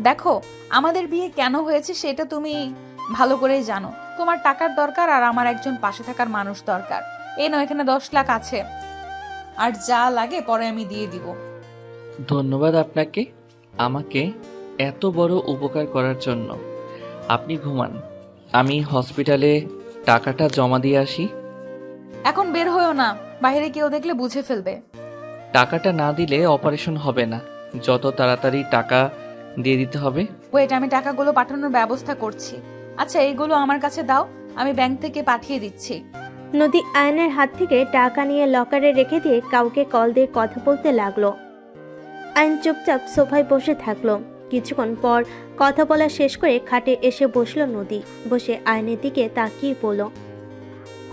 দেখো, আমাদের বিয়ে কেন হয়েছে সেটা তুমি ভালো করেই জানো। তোমার টাকার দরকার আর আমার একজন পাশে থাকার মানুষ দরকার। এই নাও, এখানে 10 লাখ আছে, আর যা লাগে পরে আমি দিয়ে দিব। ধন্যবাদ আপনাকে আমাকে এত বড় উপকার করার জন্য। আপনি ঘুমান, আমি হসপিটালে টাকাটা জমা দিয়ে আসি। এখন বের হয়েও না, বাইরে কেউ দেখলে বুঝে ফেলবে। টাকাটা না দিলে অপারেশন হবে না। যত তাড়াতাড়ি টাকা দিয়ে দিতে হবে। ওয়েট, আমি টাকাগুলো পাঠানোর ব্যবস্থা করছি। আচ্ছা, এইগুলো আমার কাছে দাও, আমি ব্যাংক থেকে পাঠিয়ে দিচ্ছি। নদী আয়নের হাত থেকে টাকা নিয়ে লকারে রেখে দিয়ে কাউকে কল দিয়ে কথা বলতে লাগলো। আয়ন চুপচাপ সোফায় বসে থাকলো। কিছুক্ষণ পর কথা বলা শেষ করে খাটে এসে বসলো নদী। বসে আয়নের দিকে তাকিয়ে বলল,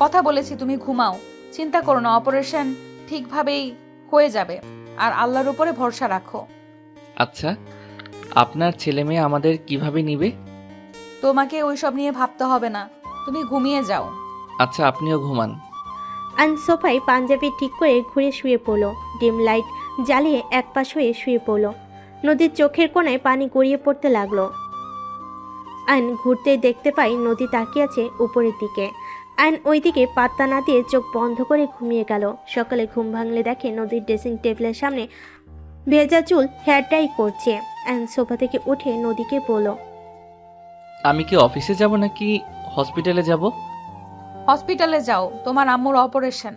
কথা বলেছি, তুমি ঘুমাও। চিন্তা করো না, অপারেশন ঠিকভাবেই হয়ে যাবে, আর আল্লাহর উপরে ভরসা রাখো। আচ্ছা, আপনার ছেলে মেয়ে আমাদের কিভাবে নিবে? তোমাকে ওইসব নিয়ে ভাবতে হবে না, তুমি ঘুমিয়ে যাও। আচ্ছা, আপনিও ঘুমান। আয়ন সোফায় পাঞ্জাবি ঠিক করে ঘুরে শুয়ে পড়ল। ডিম লাইট জ্বালিয়ে একপাশ হয়ে শুয়ে পড়ল। নদীর চোখের কোণায় পানি গড়িয়ে পড়তে লাগলো। আয়ন ঘুরতেই দেখতে পাই নদী তাকিয়ে আছে উপরের দিকে। আয়ন ওইদিকে পাত্তা না দিয়ে চোখ বন্ধ করে ঘুমিয়ে গেল। সকালে ঘুম ভাঙলে দেখে নদীর ড্রেসিং টেবিলের সামনে ভেজা চুল হেয়ার ডাই করছে। আয়ন সোফা থেকে উঠে নদীকে বলল, আমি কি অফিসে যাব নাকি হসপিটালে যাব? হসপিটালে যাও, তোমার আম্মুর অপারেশন,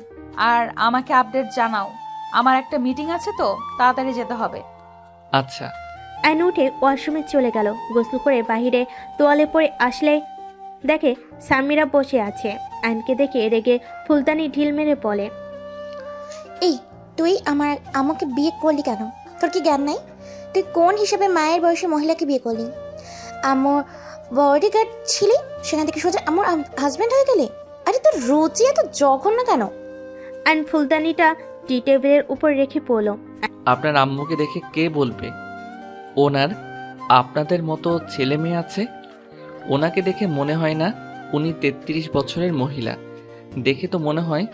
আর আমাকে আপডেট জানাও। আমার একটা মিটিং আছে তো, তাড়াতাড়ি যেতে হবে। আচ্ছা। আয়ন উঠে ওয়াশরুমে চলে গেল। গোসল করে বাহিরে তোয়ালে পরে আসলে দেখে সামিরা বসে আছে। আয়নকে দেখে রেগে ফুলদানি ঢিল মেরে বলে, এই, তুই আমার আমাকে বিয়ে করলি কেন? তোর কি জ্ঞান নাই? তুই কোন হিসেবে মায়ের বয়সী মহিলাকে বিয়ে করলি? আমার বডিগার্ড ছিলি, সেখান থেকে সোজা আমার হাজব্যান্ড হয়ে গেলি। আরে তোর রুচি এত জঘন্য কেন? আয়ন ফুলদানিটা টি টেবিলের উপর রেখে পড়ল। আপনার আম্মুকে দেখে কে বলবে ওনার আপনাদের মতো ছেলে মেয়ে আছে? ওনাকে দেখে মনে হয় না উনি 33 বছরের মহিলা, দেখে তো মনে হয়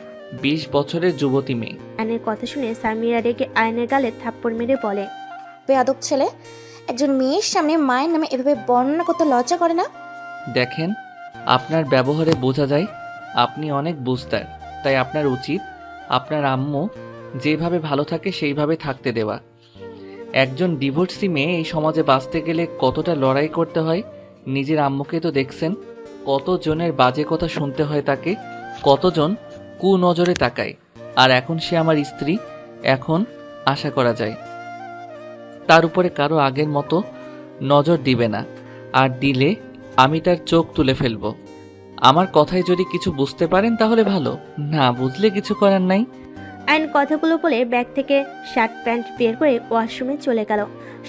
20 বছরের যুবতী মেয়ে। আয়নের কথা শুনে সামিরা রেগে আয়নের গালে থাপ্পড় মেরে বলে, বেয়াদব ছেলে, একজন মেয়ের সামনে মায়ের নামে এভাবে বর্ণনা করতে লজ্জা করে না? দেখেন, আপনার ব্যবহারে বোঝা যায় আপনি অনেক বুঝদার। তাই আপনার উচিত আপনার আম্মু যেভাবে ভালো থাকে সেইভাবে থাকতে দেওয়া। একজন ডিভোর্সি মেয়ে এই সমাজে বাঁচতে গেলে কতটা লড়াই করতে হয়। নিজের আম্মুকে তো দেখছেন, কতজনের বাজে কথা শুনতে হয় তাকে, কতজন কুনজরে তাকায়। আর এখন সে আমার স্ত্রী, এখন আশা করা যায় তার উপরে কারো আগের মতো নজর দিবে না, আর দিলে আমি তার চোখ তুলে ফেলবো। আমার কথায় যদি কিছু বুঝতে পারেন তাহলে ভালো, না বুঝলে কিছু করার নাই। আয়ন কথাগুলো বলে ব্যাগ থেকে শার্ট প্যান্ট বের করে ওয়াশরুমে চলে গেল।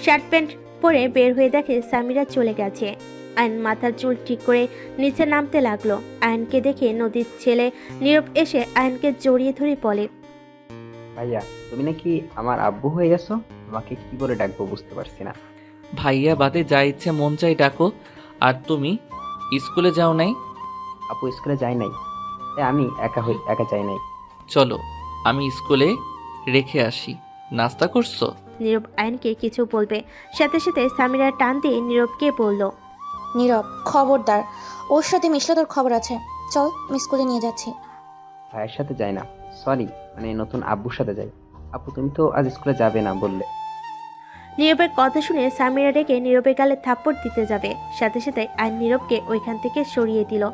শার্ট প্যান্ট পরে বের হয়ে দেখে সামিরা চলে গেছে। আয়ন মাথার চুল ঠিক করে নিচে নামতে লাগলো। আয়নকে দেখে নদীর ছেলে নীরব এসে আয়নকে জড়িয়ে ধরে বলে, ভাইয়া, তুমি নাকি আমার আব্বু হয়ে গেছো? তোমাকে কি বলে ডাকবো বুঝতে পারছি না। ভাইয়া বাদে যা ইচ্ছে মন চাই ডাকো। আর তুমি স্কুলে যাও নাই? আপু স্কুলে যাই নাই, তাই আমি একা যাই নাই। চলো আমি স্কুলে রেখে আসি। নাস্তা করছো? নীরব আয়নকে কিছু বলবে, সাথে সাথে সামিরা টান দিয়ে নীরবকে বলল, নীরব, খবরদার, ওর সাথে মিশলে তোর খবর আছে। চল, আমি স্কুলে নিয়ে যাচ্ছি। ভাইয়ের সাথে যাই না, সরি, মানে নতুন আব্বুর সাথে যাই। আপু তুমি তো আজ স্কুলে যাবে না বললে। নীরবের কথা শুনে সামিরা রেগে নীরবের গালে থাপ্পড় দিতে যাবে, সাথে সাথে আয়ন নীরবকে ওইখান থেকে সরিয়ে দিল।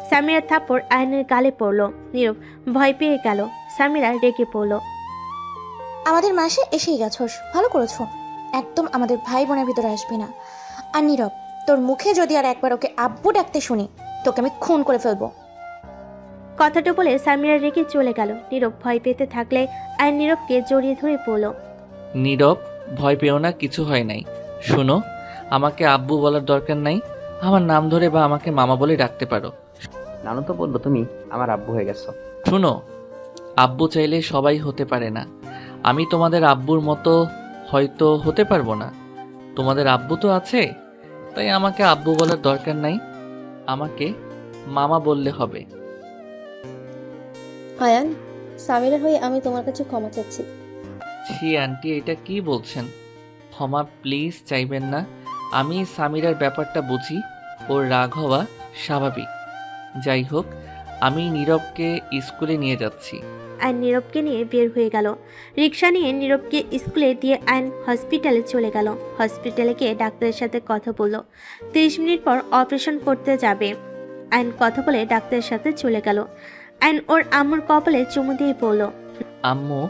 সামিরার থাপ্পড় আয়নের গালে পড়ল। নীরব ভয় পেয়ে গেল। সামিরা রেগে পড়ল, আমাদের মাসে এসেই গেছোস, ভালো করেছো। একদম আমাদের ভাই বোনের ভিতরে আসবি না। আর নীরব, তোর মুখে যদি আর একবার ওকে আব্বু ডাকতে শুনি, তোকে আমি খুন করে ফেলবো। কথাটা বলে সামিরা রেগে চলে গেল। নীরব ভয় পেতে থাকলে আয়ন নীরবকে জড়িয়ে ধরে পড়ল, নীরব, ভয় পেও না, কিছু হয় নাই। শোনো, আমাকে আব্বু বলার দরকার নাই। আমার নাম ধরে বা আমাকে মামা বলে ডাকতে পারো। নানু তো বললো তুমি আমার আব্বু হয়ে গেছো। শোনো, আব্বু চাইলে সবাই হতে পারে না। আমি তোমাদের আব্বুর মতো হয়তো হতে পারবো না। তোমাদের আব্বু তো আছে, তাই আমাকে আব্বু বলার দরকার নাই। আমাকে মামা বললে হবে। আয়ান, সামিরার হয়ে আমি তোমার কাছে ক্ষমা চাচ্ছি। ছি আন্টি, এটা কি বলছেন? ক্ষমা প্লিজ চাইবেন না। আমি সামিরার ব্যাপারটা বুঝি, ওর রাগ হওয়া স্বাভাবিক। যাই হোক, আমি নীরবকে স্কুলে নিয়ে যাচ্ছি। আয়ন নীরবকে নিয়ে বের হয়ে গেল। রিক্সা নিয়ে নীরবকে স্কুলে দিয়ে আয়ন হসপিটালে চলে গেল। হসপিটালে গিয়ে ডাক্তারের সাথে কথা বলল। 30 মিনিট পর অপারেশন করতে যাবে। আয়ন কথা বলে ডাক্তারের সাথে চলে গেল। আয়ন ওর আম্মুর কপালে চুমু দিয়ে বলল, আম্মু,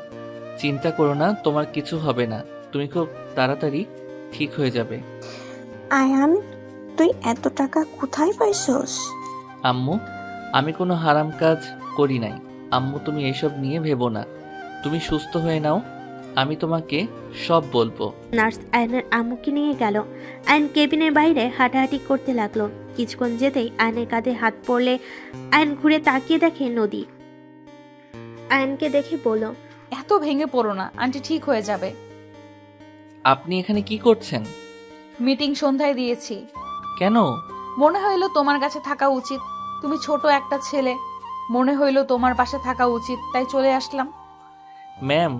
চিন্তা করো না, তোমার কিছু হবে না। তুমি খুব তাড়াতাড়ি ঠিক হয়ে যাবে। আয়ান, তুই এত টাকা কোথায় পাইছস? আম্মু, আমি কোনো হারাম কাজ করি নাই। আম্মু, তুমি এসব নিয়ে ভেবো না। তুমি সুস্থ হয়ে নাও, আমি তোমাকে সব বলবো। নার্স আয়নের আম্মুকে নিয়ে গেল। আয়ন কেবিনের বাইরে হাঁটাহাঁটি করতে লাগলো। কিছুক্ষণ যেতেই আয়নের কাঁধে হাত পড়লে আয়ন ঘুরে তাকিয়ে দেখে নদী। আয়নকে দেখে বলল, এত ভেঙে পড়ো না, আন্টি ঠিক হয়ে যাবে। আপনি এখানে কি করছেন? মিটিং সন্ধ্যায় দিয়েছি। কেন? মনে হইলো তোমার কাছে থাকা উচিত। তুমি ছোট একটা ছেলে, মনে হইলো তোমার পাশে থাকা উচিত, তাই চলে আসলাম। ম্যাম,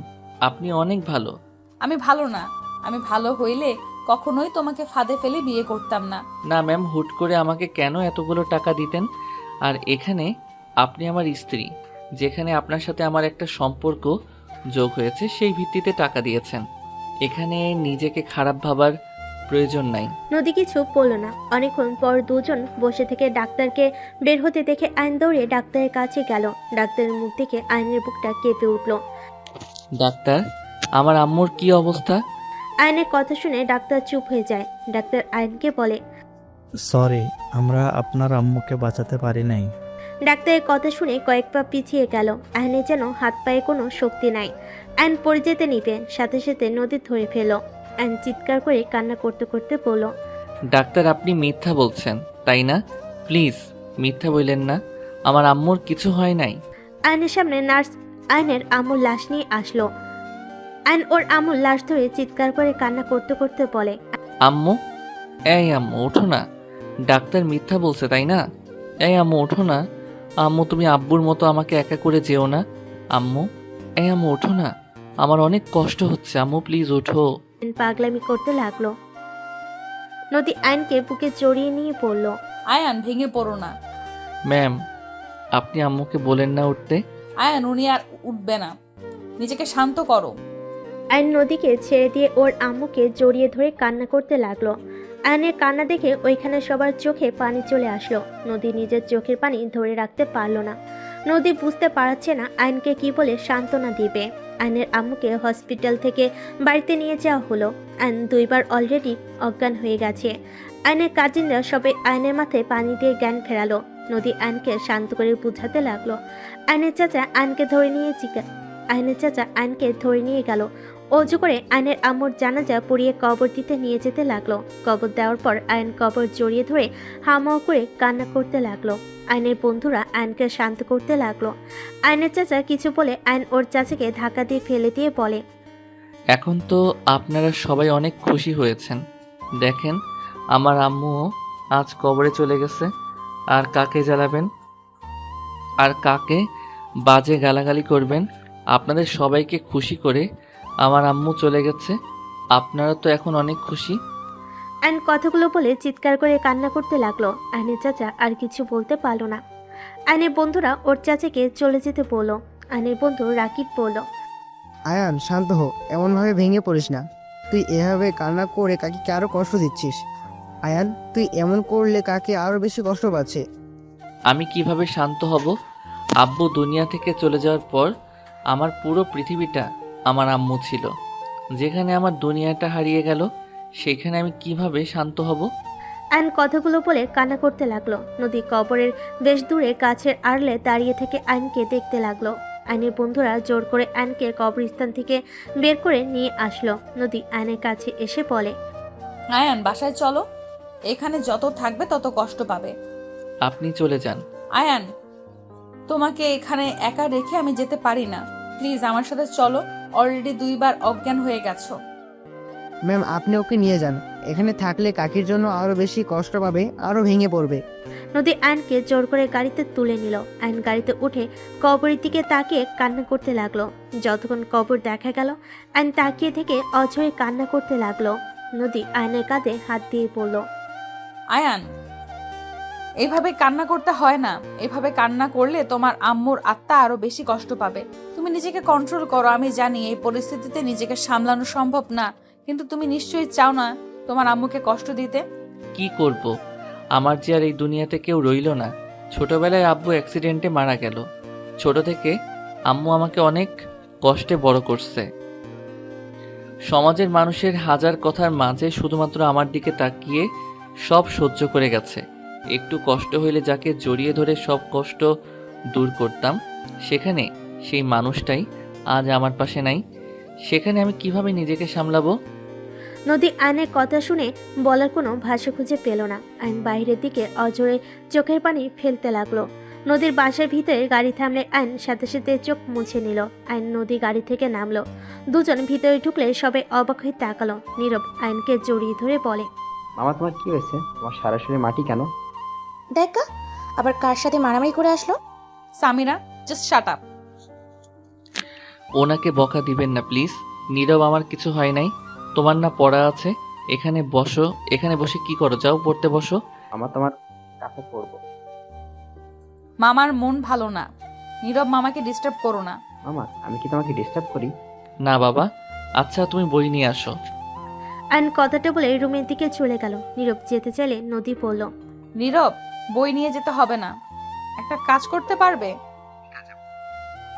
আপনি অনেক ভালো। আমি ভালো না, আমি ভালো হইলে কখনোই তোমাকে ফাঁদে ফেলে বিয়ে করতাম না। না ম্যাম, হুট করে আমাকে কেন এতগুলো টাকা দিতেন? আর এখানে আপনি আমার স্ত্রী, যেখানে আপনার সাথে আমার একটা সম্পর্ক যোগ হয়েছে, সেই ভিত্তিতে টাকা দিয়েছেন। এখানে নিজেকে খারাপ ভাবার প্রয়োজন নাই। নদী কিছু বলল না। অনেকক্ষণ পর দুজন বসে থেকে ডাক্তারকে বের হতে দেখে আইন দৌড়ে ডাক্তারের কাছে গেল। ডাক্তারের মুখ দেখে আইনের বুকটা কেঁপে উঠল। ডাক্তার, আমার আম্মুর কি অবস্থা? আইনের কথা শুনে ডাক্তার চুপ হয়ে যায়। ডাক্তার আইনকে বলে, সরি, আমরা আপনার আম্মুকে বাঁচাতে পারি নাই। ডাক্তারের কথা শুনে কয়েক পা পিছিয়ে গেল। আইনের যেন হাত পায়ে কোনো শক্তি নাই। আইন পড়ে যেতে নিবে, সাথে সাথে নদী ধরে ফেল। আইন চিৎকার করে কান্না করতে করতে বলল, ডাক্তার, আপনি মিথ্যা বলছেন তাই না? প্লিজ মিথ্যা বললেন না, আমার আম্মুর কিছু হয় নাই। আইনের সামনে নার্স আইনের আম্মুর লাশ নিয়ে আসলো। আইন ওর আম্মুর লাশ ধরে চিৎকার করে কান্না করতে করতে বলে, আম্মু, এই আম্মু ওঠো না। ডাক্তার মিথ্যা বলছে তাই না? এই আম্মু ওঠো না। আম্মু, তুমি আব্বুর মতো আমাকে একা করে যেও না। আম্মু, এই আম্মু ওঠো না, আমার অনেক কষ্ট হচ্ছে। আম্মু প্লিজ ওঠো। আইন পাগলামি করতে লাগলো। নদী আইনকে বুকে জড়িয়ে নিয়ে পড়ল। আয়ান, ভেঙে পড়ো না। ম্যাম, আপনি আম্মুকে বলেন না উঠতে। আয়ান, উনি আর উঠবে না, নিজেকে শান্ত করো। আইন নদীকে ছেড়ে দিয়ে ওর আম্মুকে জড়িয়ে ধরে কান্না করতে লাগলো। আইনের কান্না দেখে ওইখানে সবার চোখে পানি চলে আসলো। নদী নিজের চোখের পানি ধরে রাখতে পারলো না। নদী বুঝতে পারছে না আইনকে কি বলে সান্ত্বনা দিবে। আইনের আম্মুকে হসপিটাল থেকে বাড়িতে নিয়ে যাওয়া হলো। আইন 2 বার অলরেডি অজ্ঞান হয়ে গেছে। আইনের কাজিনরা সবাই আইনের মাথায় পানি দিয়ে জ্ঞান ফেরালো। নদী আইনকে শান্ত করে বুঝাতে লাগলো। আইনের চাচা আইনকে ধরে নিয়ে গেল। অজু করে আইনের আম্মুর জানাজা পড়িয়ে কবর দিতে নিয়ে যেতে লাগলো। কবর দেওয়ার পর আইন কবর জড়িয়ে ধরে হামাও করে কান্না করতে লাগলো। আইনের বন্ধুরা আইনকে শান্ত করতে লাগলো। আইনের চাচা কিছু বলে আইন ওর চাচাকে ধাক্কা দিয়ে ফেলে দিয়ে বলে, এখন তো আপনারা সবাই অনেক খুশি হয়েছেন। দেখেন, আমার আম্মুও আজ কবরে চলে গেছে। আর কাকে জ্বালাবেন, আর কাকে বাজে গালাগালি করবেন? আপনাদের সবাইকে খুশি করে আমার আম্মু চলে গেছে। আপনারা তো এখন অনেক খুশি। আইন কথাগুলো বলে চিৎকার করে কান্না করতে লাগলো। আইনের চাচা আর কিছু বলতে পারলো না। আইনের বন্ধুরা ওর চাচাকে চলে যেতে বলল। আইনের বন্ধু রাকিব বলল, আয়ান, শান্ত হো, এমনভাবে ভেঙে পড়িস না। তুই এভাবে কান্না করে কাকিকে আরো কষ্ট দিচ্ছিস। আয়ান, তুই এমন করলে কাকে আরো বেশি কষ্ট পাচ্ছে। আমি কিভাবে শান্ত হব? আব্বু দুনিয়া থেকে চলে যাওয়ার পর আমার পুরো পৃথিবীটা আমার আম্মু ছিল। যেখানে আমার দুনিয়াটা হারিয়ে গেল, সেখানে আমি কিভাবে শান্ত হব? আইন কথাগুলো বলে কান্না করতে লাগলো। নদী কবরের বেশ দূরে গাছের আড়লে দাঁড়িয়ে থেকে আইনকে দেখতে লাগলো। আইনের বন্ধুরা জোর করে আইনকে কবরস্থান থেকে বের করে নিয়ে আসলো। নদী আইনের কাছে এসে বলে, আয়ান, বাসায় চলো, এখানে যত থাকবে তত কষ্ট পাবে। আপনি চলে যান। আয়ান, তোমাকে এখানে একা রেখে আমি যেতে পারি না, প্লিজ আমার সাথে চলো। অলরেডি 2 বার অজ্ঞান হয়ে গেছো। ম্যাম, আপনি ওকে নিয়ে যান। এখানে থাকলে কাকির জন্য আরো বেশি কষ্ট পাবে, আরো ভেঙে পড়বে। নদী আয়নকে জোর করে গাড়িতে তুলে নিল। আয়ন গাড়িতে উঠে কবরের দিকে তাকিয়ে কান্না করতে লাগলো। যতক্ষণ কবর দেখা গেল, আয়ন তাকিয়ে থেকে অঝরে কান্না করতে লাগলো। নদী আয়নের কাঁধে হাত দিয়ে পড়ল। আয়ান, এইভাবে কান্না করতে হয় না। এভাবে কান্না করলে তোমার আম্মুর আত্মা আরো বেশি কষ্ট পাবে। তুমি নিজেকে কন্ট্রোল করো। আমি জানি এই পরিস্থিতিতে নিজেকে সামলানো সম্ভব না, কিন্তু তুমি নিশ্চয়ই চাও না তোমার আম্মুকে কষ্ট দিতে। কি করব? আমার যে আর এই দুনিয়াতে কেউ রইল না। ছোটবেলায় আব্বু অ্যাক্সিডেন্টে মারা গেল। ছোট থেকে আম্মু আমাকে অনেক কষ্টে বড় করছে। সমাজের মানুষের হাজার কথার মাঝে শুধুমাত্র আমার দিকে তাকিয়ে সব সহ্য করে গেছে। একটু কষ্ট হইলে যাকে জড়িয়ে ধরে সব কষ্ট দূর করতাম, সেখানে সেই মানুষটাই আজ আমার পাশে নাই। সেখানে আমি কিভাবে নিজেকে সামলাবো? নদী আয়নের কথা শুনে বলার কোনো ভাষা খুঁজে পেল না। আয়ন বাইরের দিকে অজরে চোখের পানি ফেলতে লাগলো। নদীর বাসার ভিতরে গাড়ি থামলে আয়ন সাথে সাথে চোখ মুছে নিল। আয়ন নদী গাড়ি থেকে নামলো। দুজন ভিতরে ঢুকলে সবাই অবাক হয়ে তাকালো। নীরব আয়নকে জড়িয়ে ধরে বলে, মামা তোমার কি হয়েছে? তোমার সারা শরীরে মাটি কেন? দেখ গা, আবার কার সাথে মারামারি করে আসলো। Samira, just shut up. ওনাকে বকা দিবেন না প্লিজ। নীরব, আমার কিছু হয় নাই। তোমার না পড়া আছে? এখানে বসো। এখানে বসে কি করো? যাও পড়তে বসো। মামা তোমার কাছে পড়বো। মামার মন ভালো না। নীরব, মামাকে ডিস্টার্ব করো না। মামা আমি কি তোমাকে ডিস্টার্ব করি? না বাবা। আচ্ছা তুমি বই নিয়ে আসো। আয়ন কথাটা বলে রুমের দিকে চলে গেল। নীরব যেতে চাইলে নদী বলল, নীরব, বই নিয়ে যেতে হবে না। একটা কাজ করতে পারবে?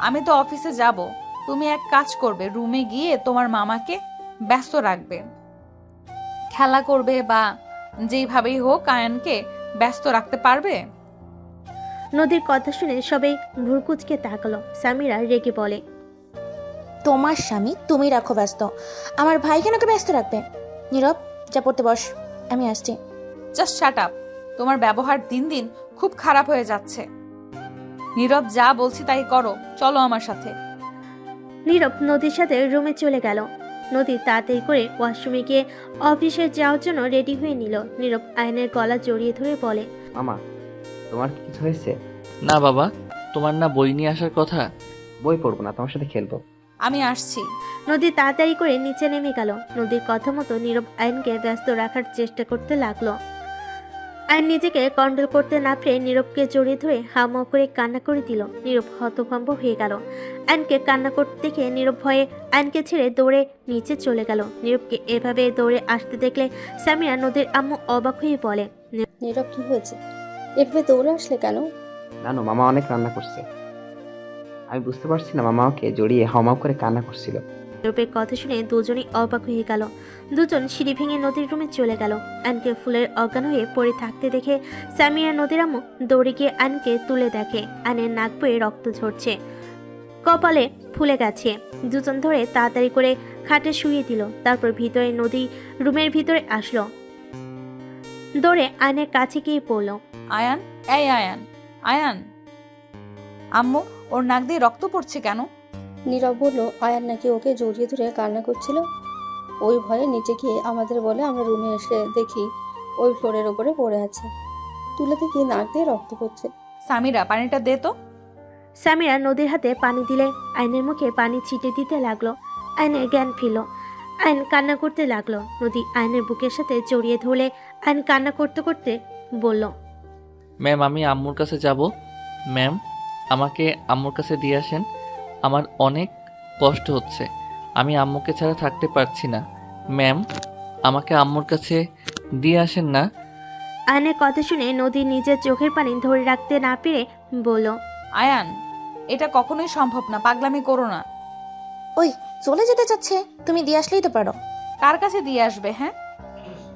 আমি তো অফিসে যাব। তুমি এক কাজ করবে, রুমে গিয়ে তোমার মামাকে ব্যস্ত রাখবে। খেলা করবে বা যেইভাবেই হোক আয়ানকে ব্যস্ত রাখতে পারবে। নদীর কথা শুনে সবাই ভুরকুচকে তাকালো। সামিরা রেগে বলে, তোমার স্বামী তুমি রাখো ব্যস্ত, আমার ভাই কেন ওকে ব্যস্ত রাখবে? নীরব, যা পড়তে বস, আমি আসছি। Just shut up. তোমার ব্যবহার দিন দিন খুব খারাপ হয়ে যাচ্ছে। নীরব, যা বলছি তাই করো। চলো আমার সাথে। নীরব নদীর সাথে রুমে চলে গেল। নদী তাড়াতাড়ি করে ওয়াশরুমে গিয়ে অফিসে যাওয়ার জন্য রেডি হয়ে নিল। নীরব আয়নের গলা জড়িয়ে ধরে বলে, মামা তোমার কি কিছু হয়েছে? না বাবা, তোমার না বই নিয়ে আসার কথা? বই পড়বো না, তোমার সাথে খেলবো। আমি আসছি। নদী তাড়াতাড়ি করে নিচে নেমে গেল। নদীর কথা মতো নীরব আয়নকে ব্যস্ত রাখার চেষ্টা করতে লাগলো। আয়ন নিজেকে কন্ট্রোল করতে না পেরে নীরবকে জড়িয়ে ধরে হাউমাউ করে কান্না করে দিল। নীরব হতভম্ব হয়ে গেল। আয়নকে কান্না করতে দেখে নীরব ভয়ে আয়নকে ছেড়ে দৌড়ে নিচে চলে গেল। নীরবকে এভাবে দৌড়ে আসতে দেখলে সামিরা নদীর আম্মু অবাক হয়ে বলে, নীরব কি হয়েছে? এভাবে দৌড়ে আসলে কেন? জানো মামা অনেক রান্না করছে। আমি বুঝতে পারছি না, মামা ওকে জড়িয়ে হাওমাও করে কান্না করছিল। নীরবের কথা শুনে দুজনই অবাক হয়ে গেল। দুজন সিঁড়ি ভেঙে নদীর রুমে চলে গেল। আয়নকে ফুলের অজ্ঞান হয়ে পড়ে থাকতে দেখে সামিরা নদীর আম্মু দৌড়ে গিয়ে আয়নকে তুলে দেখে আয়নের নাক বয়ে রক্ত ঝরছে, কপালে ফুলে গেছে। দুজন ধরে তাড়াতাড়ি করে খাটে শুইয়ে দিল। তারপর ভিতরে নদী রুমের ভিতরে আসলো। দৌড়ে আয়নের কাছে গিয়ে পড়ল। আয়ান, এই আয়ান, আয়ান। আম্মু, ওর নাক দিয়ে রক্ত পড়ছে কেন? নীরব বলল, আয়ান নাকি ওকে জড়িয়ে ধরে কান্না করছিল। ওই ভয়ে নিচে গিয়ে আমাদের বলে আমরা রুমে এসে দেখি ওই ফ্লোরের ওপরে পড়ে আছে। তুলে দেখি নাক দিয়ে রক্ত পড়ছে। সামিরা, পানিটা দে তো। সামিরা নদীর হাতে পানি দিলে আয়নের মুখে পানি ছিটে দিতে লাগলো। আয়নের জ্ঞান ফিরল। আয়ন কান্না করতে লাগলো। নদী আয়নের বুকের সাথে জড়িয়ে ধরলে আয়ন কান্না করতে করতে বলল, ম্যাম আমি আম্মুর কাছে যাব। ম্যাম আমাকে আম্মুর কাছে দিয়ে আসেন। আমার অনেক কষ্ট হচ্ছে। আমি আম্মুকে ছাড়া থাকতে পারছি না। ম্যাম আমাকে আম্মুর কাছে দিয়ে আসেন না। আয়নের কথা শুনে নদী নিজের চোখের পানি ধরে রাখতে না পেরে বলল, আয়ান, এটা কখনোই সম্ভব না। পাগলামি করো না। ওই চলে যেতে চাচ্ছে, তুমি দিয়ে আসলেই তো পারো। কার কাছে দিয়ে আসবে? হ্যাঁ,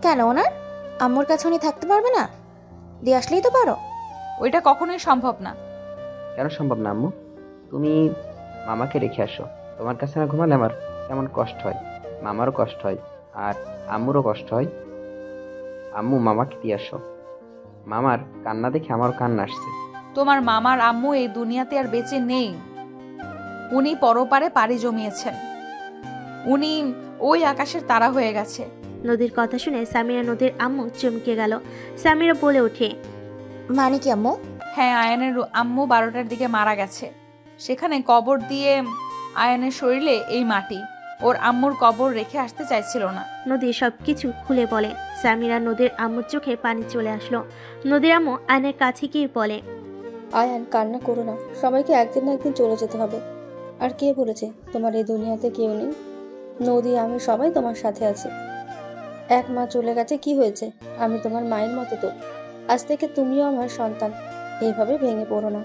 কেন ওনার আম্মুর কাছে উনি থাকতে পারবে না? দিয়ে আসলেই তো পারো। ওইটা কখনোই সম্ভব না। কেন সম্ভব না আম্মু? তুমি মামাকে রেখে আসো। তোমার কাছে না ঘুমালে আমার কেমন কষ্ট হয়, মামারও কষ্ট হয় আর আম্মুরও কষ্ট হয়। আম্মু মামাকে দিয়ে আসো। মামার কান্না দেখে আমারও কান্না আসছে। তোমার মামার আম্মু এই দুনিয়াতে আর বেঁচে নেই। উনি পরপারে পাড়ি জমিয়েছেন। উনি ওই আকাশের তারা হয়ে গেছে। নদীর কথা শুনে সামিরা নদীর আম্মু চমকে গেল। সামিরা বলে ওঠে, মানে কি আম্মু? হ্যাঁ, আয়ানের আম্মু 12টার দিকে মারা গেছে। সেখানে কবর দিয়ে আয়ানের শরীরে এই মাটি। ওর আম্মুর কবর রেখে আসতে চাইছিল না। নদী সবকিছু খুলে বলে। সামিরা নদীর আম্মুর চোখে পানি চলে আসলো। নদীর আম্মু আয়নের কাছে গিয়ে বলে, আয়ান, কান্না করো না, সবাইকে একদিন না একদিন চলে যেতে হবে। আর কে বলেছে তোমার এই দুনিয়াতে কেউ নেই? নদী, আমি সবাই তোমার সাথে আছে। এক মা চলে গেছে, কি হয়েছে? আমি তোমার মায়ের মতো তো। আজ থেকে তুমিও আমার সন্তান। এইভাবে ভেঙে পড়ো না।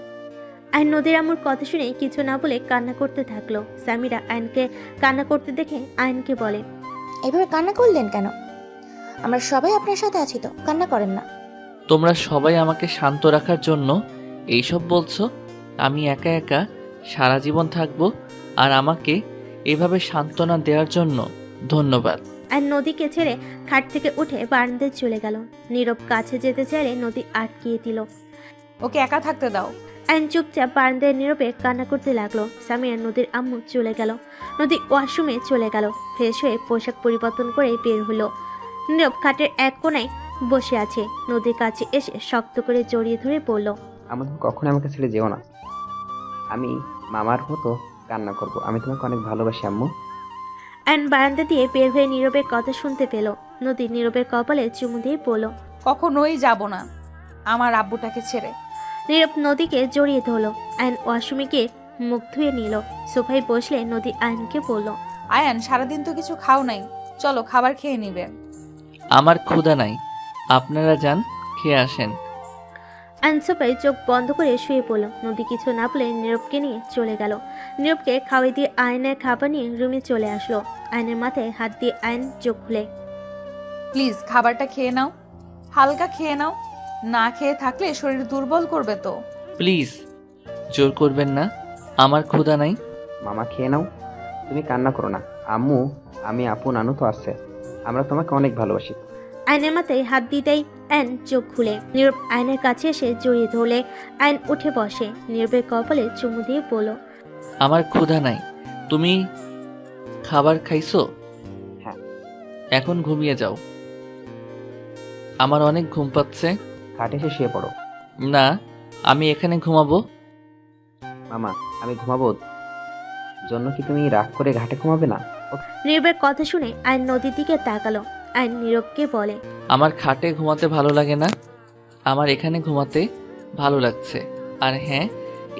আয়ন নদীর আম্মুর কথা শুনে কিছু না বলে কান্না করতে থাকলো। সামিরা আয়নকে কান্না করতে দেখে আয়নকে বলে, এইভাবে কান্না করলেন কেন? আমরা সবাই আপনার সাথে আছি তো, কান্না করেন না। তোমরা সবাই আমাকে শান্ত রাখার জন্য এইসব বলছো? আমি একা একা সারা জীবন থাকবো, আর আমাকে এভাবে সান্ত্বনা দেওয়ার জন্য ধন্যবাদ। আয়ন নদীকে ছেড়ে খাট থেকে উঠে বারান্দায় চলে গেল। নীরব কাছে যেতে চাইলে নদী আটকিয়ে দিল। ওকে একা থাকতে দাও। আয়ন চুপচাপ বারান্দায় নীরবে কান্না করতে লাগলো। সামিরা নদীর আম্মু চলে গেল। নদী ওয়াশরুমে চলে গেল। ফ্রেশ হয়ে পোশাক পরিবর্তন করে বের হলো। নীরব খাটের এক কোণায় বসে আছে। নদীর কাছে এসে শক্ত করে জড়িয়ে ধরে বলল, আমাদের কখনো আমাকে ছেড়ে যেও না। আমি মামার মতো কান্না করব। আমি তোমাকে অনেক ভালোবাসি আম্মু। আয়ন বারান্দা দিয়ে বের হয়ে নীরবের কথা শুনতে পেল। নদী নীরবের কপালে চুমু দিয়ে বলল, কখনোই যাব না আমার আব্বুটাকে ছেড়ে। নীরব নদীকে জড়িয়ে ধরলো। আয়ন ওয়াশরুমে গিয়ে মুখ ধুয়ে নিল। সোফায় বসলে নদী আয়নকে বলল, আয়ান, সারাদিন তো কিছু খাও নাই, চলো খাবার খেয়ে নিবে। আমার ক্ষুধা নাই, আপনারা যান, খেয়ে আসেন। আয়ন সোফায় চোখ বন্ধ করে শুয়ে পড়ল। নদী কিছু না বলে নীরবকে নিয়ে চলে গেল। নীরবকে খাওয়াই দিয়ে আয়নের খাবার নিয়ে রুমে চলে আসলো। আয়নের মাথায় হাত দিয়ে আয়ন চোখ খুলে, প্লিজ খাবারটা খেয়ে নাও, হালকা খেয়ে নাও, না খেয়ে থাকলে শরীর দুর্বল করবে তো। প্লিজ জোর করবেন না, আমার ক্ষুধা নাই। মামা খেয়ে নাও, তুমি কান্না করো না। আম্মু, আমি, আপু, নানু তো আছে। আমরা তোমাকে অনেক ভালোবাসি। আয়নের মাথায় হাত দিতেই আয়ন চোখ খুলে। নীরব আয়নের কাছে এসে জড়িয়ে ধরলে আয়ন উঠে বসে। নীরবের কপালে চুমু দিয়ে বলল, আমার ক্ষুধা নাই। তুমি খাবার খাইছো? হ্যাঁ। এখন ঘুমিয়ে যাও, আমার অনেক ঘুম পাচ্ছে। খাটে এসে শুয়ে পড়ো। না, আমি এখানে ঘুমাবো। মামা, আমি ঘুমাবো জন্য কি তুমি রাগ করে ঘাটে ঘুমাবে না? নীরবের কথা শুনে আয়ন নদীর দিকে তাকালো। আয়ন নীরবকে বলে, আমার খাটে ঘুমাতে ভালো লাগে না, আমার এখানে ঘুমাতে ভালো লাগছে। আর হ্যাঁ,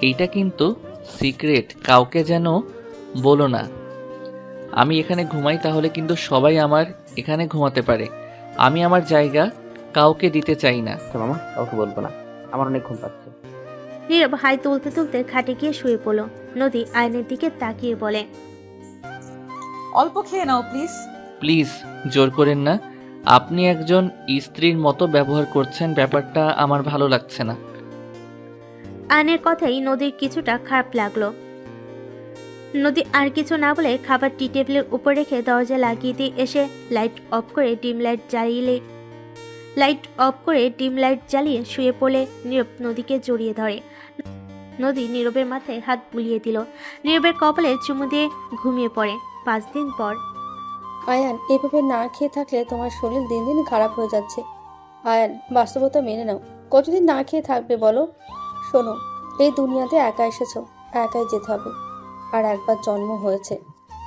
এইটা কিন্তু সিক্রেট, কাউকে যেন বলো না। আমি এখানে ঘুমাই, তাহলে কিন্তু সবাই আমার এখানে ঘুমাতে পারে। আমি আমার জায়গা কাউকে দিতে চাই না। আচ্ছা মামা, কাউকে বলবো না, আমার অনেক ঘুম পাচ্ছে। নীরব হাই তুলতে তুলতে খাটে গিয়ে শুয়ে পড়ল। নদী আয়নের দিকে তাকিয়ে বলে, অল্প খেয়ে নাও প্লিজ। প্লিজ জোর করেন না, আপনি একজন স্ত্রীর মতো ব্যবহার করছেন, ব্যাপারটা আমার ভালো লাগছে না। আয়নের কথাই নদীর কিছুটা খারাপ লাগলো। নদী আর কিছু না বলে খাবার টি টেবিলের উপর রেখে দরজা লাগিয়ে দিয়ে এসে লাইট অফ করে ডিম লাইট জ্বালিয়ে শুয়ে পড়লে নীরব নদীকে জড়িয়ে ধরে। নদী নীরবের মাথায় হাত বুলিয়ে দিল। নীরবের কপালে চুমু দিয়ে ঘুমিয়ে পড়ে। 5 দিন পর আয়ান, এভাবে না খেয়ে থাকলে তোমার শরীর দিন দিন খারাপ হয়ে যাচ্ছে। আয়ান, বাস্তবতা মেনে নাও। কতদিন না খেয়ে থাকবে বলো? শোনো, এই দুনিয়াতে একা এসেছো, একাই যেতে হবে। আর একবার জন্ম হয়েছে,